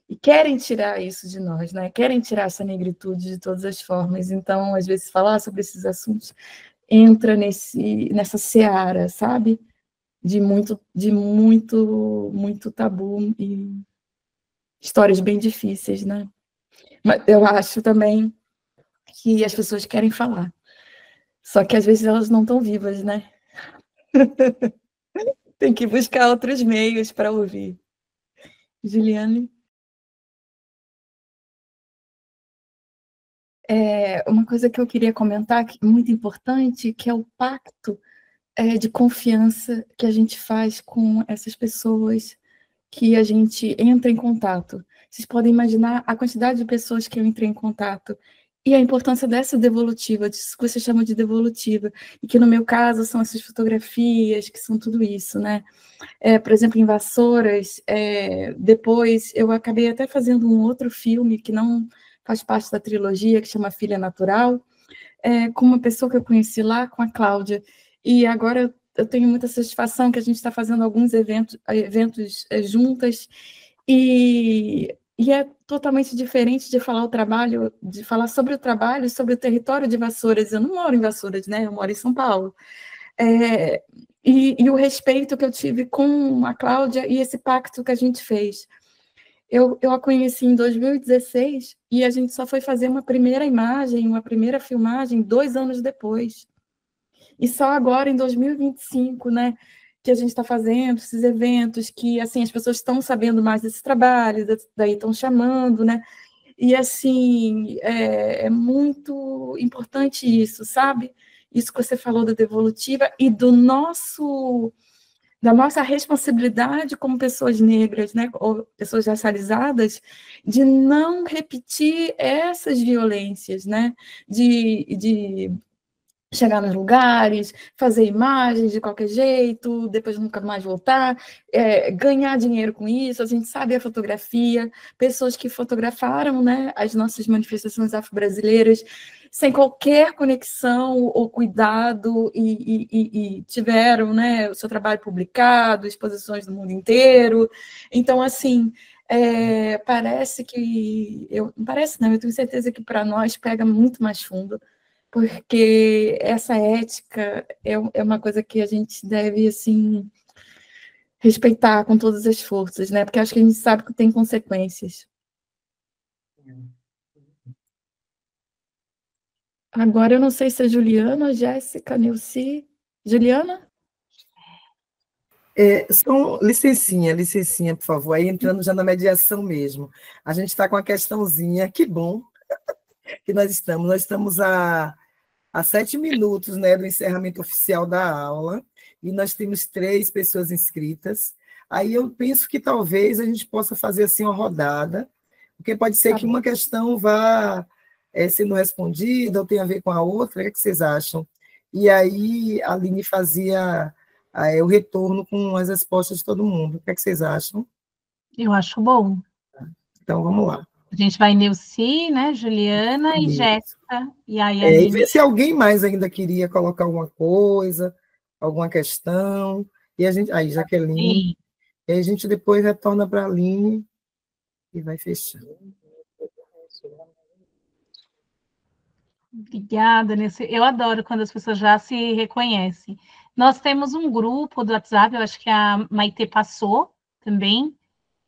E querem tirar isso de nós, né? Querem tirar essa negritude de todas as formas. Então, às vezes, falar sobre esses assuntos entra nessa seara, sabe? De muito tabu e histórias bem difíceis, né? Mas eu acho também que as pessoas querem falar. Só que às vezes elas não estão vivas, né? Tem que buscar outros meios para ouvir. Juliane? Uma coisa que eu queria comentar, muito importante, que é o pacto de confiança que a gente faz com essas pessoas que a gente entra em contato. Vocês podem imaginar a quantidade de pessoas que eu entrei em contato e a importância dessa devolutiva, disso que você chama de devolutiva, e que no meu caso são essas fotografias, que são tudo isso, né? Por exemplo, em Vassouras, depois eu acabei até fazendo um outro filme que não faz parte da trilogia, que chama Filha Natural, com uma pessoa que eu conheci lá, com a Cláudia. E agora eu tenho muita satisfação que a gente está fazendo alguns eventos juntas, e é totalmente diferente de falar de falar sobre o trabalho, sobre o território de Vassouras. Eu não moro em Vassouras, né? Eu moro em São Paulo. E o respeito que eu tive com a Cláudia e esse pacto que a gente fez. Eu a conheci em 2016 e a gente só foi fazer uma primeira imagem, uma primeira filmagem 2 anos depois. E só agora, em 2025, né, que a gente está fazendo esses eventos, que assim, as pessoas estão sabendo mais desse trabalho, daí estão chamando, né? E assim, é muito importante isso, sabe? Isso que você falou da devolutiva e da nossa responsabilidade como pessoas negras, né, ou pessoas racializadas, de não repetir essas violências, né, de chegar nos lugares, fazer imagens de qualquer jeito, depois nunca mais voltar, ganhar dinheiro com isso. A gente sabe a fotografia, pessoas que fotografaram, né, as nossas manifestações afro-brasileiras sem qualquer conexão ou cuidado e tiveram, né, o seu trabalho publicado, exposições do mundo inteiro. Então, assim, parece que... Parece não, eu tenho certeza que para nós pega muito mais fundo, porque essa ética é uma coisa que a gente deve, assim, respeitar com todas as forças, né? Porque acho que a gente sabe que tem consequências. Agora, eu não sei se é Juliana, Jéssica, Nilce. Juliana? Licencinha, por favor, aí entrando já na mediação mesmo. A gente está com uma questãozinha, que bom que nós estamos. Nós estamos a 7 minutos, né, do encerramento oficial da aula, e nós temos 3 pessoas inscritas. Aí eu penso que talvez a gente possa fazer assim uma rodada, porque pode ser que uma questão vá sendo respondida ou tenha a ver com a outra. O que vocês acham? E aí a Aline fazia o retorno com as respostas de todo mundo. O que vocês acham? Eu acho bom. Então, vamos lá. A gente vai Nilce, né, Juliana e Jéssica, e aí a E ver se alguém mais ainda queria colocar alguma coisa, alguma questão. E a gente, aí, Jaqueline. E aí a gente depois retorna para a Aline e vai fechando. Obrigada, Nilce. Eu adoro quando as pessoas já se reconhecem. Nós temos um grupo do WhatsApp, eu acho que a Maite passou também.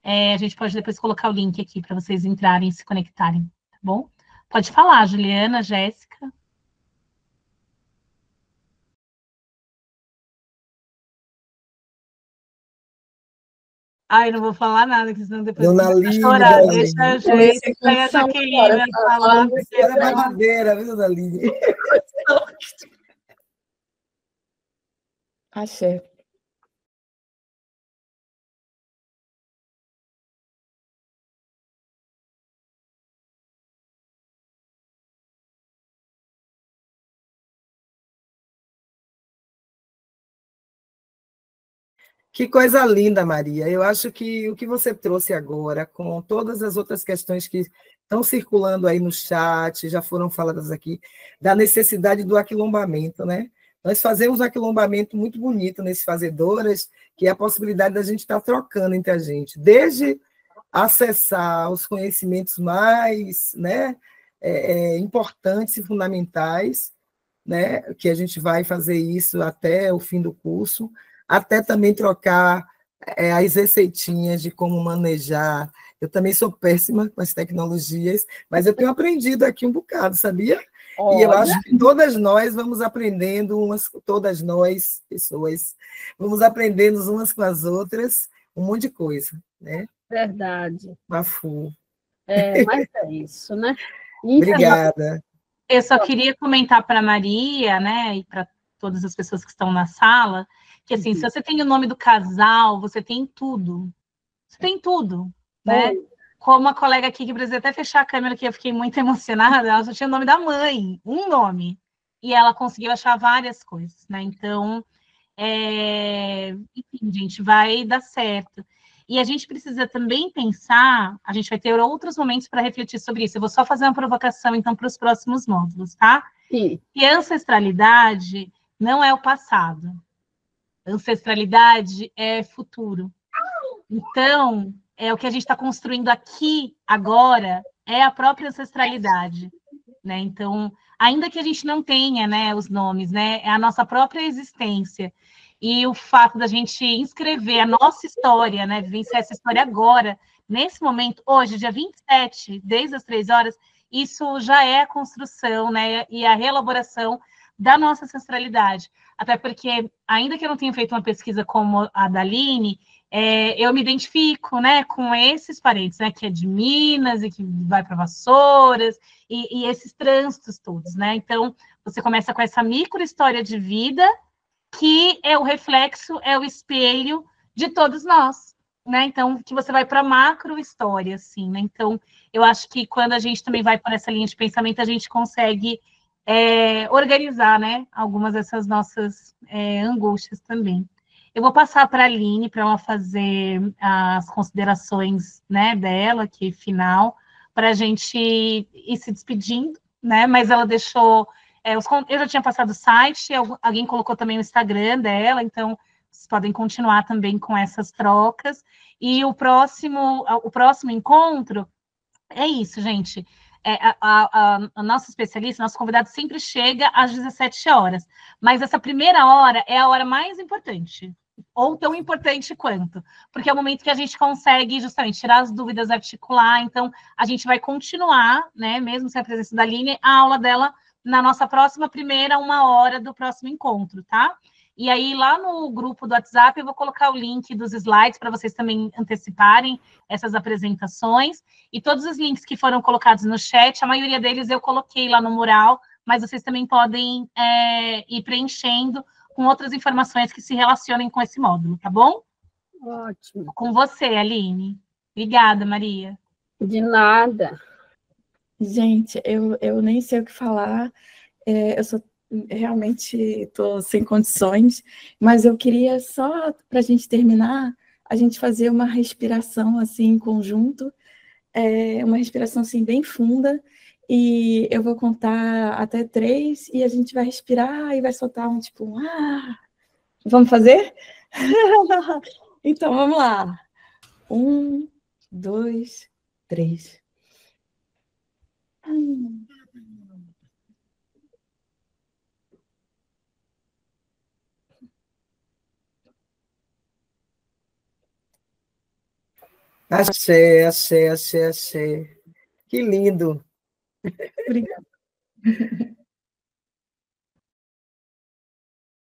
A gente pode depois colocar o link aqui para vocês entrarem e se conectarem, tá bom? Pode falar, Juliana, Jéssica. Ai, não vou falar nada, que senão depois Dona eu vou Aline, chorar. Dona Deixa a Aline. gente, aí a Jaqueline vai falar. Você era babadeira, viu, Dona Aline? Axé. Que coisa linda, Maria. Eu acho que o que você trouxe agora, com todas as outras questões que estão circulando aí no chat, já foram faladas aqui, da necessidade do aquilombamento, né? Nós fazemos um aquilombamento muito bonito nesse Fazedoras, que é a possibilidade da gente estar trocando entre a gente, desde acessar os conhecimentos mais, né, importantes e fundamentais, né, que a gente vai fazer isso até o fim do curso, até também trocar as receitinhas de como manejar. Eu também sou péssima com as tecnologias, mas eu tenho aprendido aqui um bocado, sabia? E eu acho que todas nós vamos aprendendo, todas nós, pessoas, vamos aprendendo umas com as outras, um monte de coisa, né? Verdade. Mafu. Mas é isso, né? Obrigada. Eu só queria comentar para a Maria, né, e para todas as pessoas que estão na sala, que assim, se você tem o nome do casal, você tem tudo. Você tem tudo, né? Como a colega aqui, que precisa até fechar a câmera, que eu fiquei muito emocionada, ela só tinha o nome da mãe, um nome. E ela conseguiu achar várias coisas, né? Então, enfim, gente, vai dar certo. E a gente precisa também pensar, a gente vai ter outros momentos para refletir sobre isso. Eu vou só fazer uma provocação, então, para os próximos módulos, tá? Sim. E a ancestralidade não é o passado. Ancestralidade é futuro. Então, o que a gente está construindo aqui, agora, é a própria ancestralidade, né? Então, ainda que a gente não tenha, né, os nomes, né, é a nossa própria existência. E o fato da gente inscrever a nossa história, né, vivenciar essa história agora, nesse momento, hoje, dia 27, desde as 3 horas, isso já é a construção, né, e a reelaboração da nossa ancestralidade. Até porque, ainda que eu não tenha feito uma pesquisa como a da Aline, eu me identifico, né, com esses parentes, né, que é de Minas e que vai para Vassouras, e esses trânsitos todos, né? Então, você começa com essa micro história de vida, que é o reflexo, é o espelho de todos nós, né? Então, que você vai para a macro história, assim, né? Então, eu acho que quando a gente também vai por essa linha de pensamento, a gente consegue organizar, né, algumas dessas nossas angústias também. Eu vou passar para a Aline para ela fazer as considerações, né, dela, que final, para a gente ir se despedindo, né? Mas ela deixou. Eu já tinha passado o site, alguém colocou também o Instagram dela, então vocês podem continuar também com essas trocas. E o próximo encontro é isso, gente. A nossa especialista, nosso convidado sempre chega às 17 horas, mas essa primeira hora é a hora mais importante, ou tão importante quanto, porque é o momento que a gente consegue justamente tirar as dúvidas, articular. Então, a gente vai continuar, né, mesmo sem a presença da Aline, a aula dela na nossa próxima primeira 1 hora do próximo encontro, tá? E aí, lá no grupo do WhatsApp, eu vou colocar o link dos slides para vocês também anteciparem essas apresentações. E todos os links que foram colocados no chat, a maioria deles eu coloquei lá no mural, mas vocês também podem ir preenchendo com outras informações que se relacionem com esse módulo, tá bom? Ótimo. Com você, Aline. Obrigada, Maria. De nada. Gente, eu nem sei o que falar, eu realmente estou sem condições, mas eu queria só, para a gente terminar, a gente fazer uma respiração assim em conjunto, uma respiração assim bem funda, e eu vou contar até 3 e a gente vai respirar e vai soltar um tipo, vamos fazer? Então, vamos lá. 1, 2, 3. Axé, axé, axé, axé. Que lindo. Obrigada.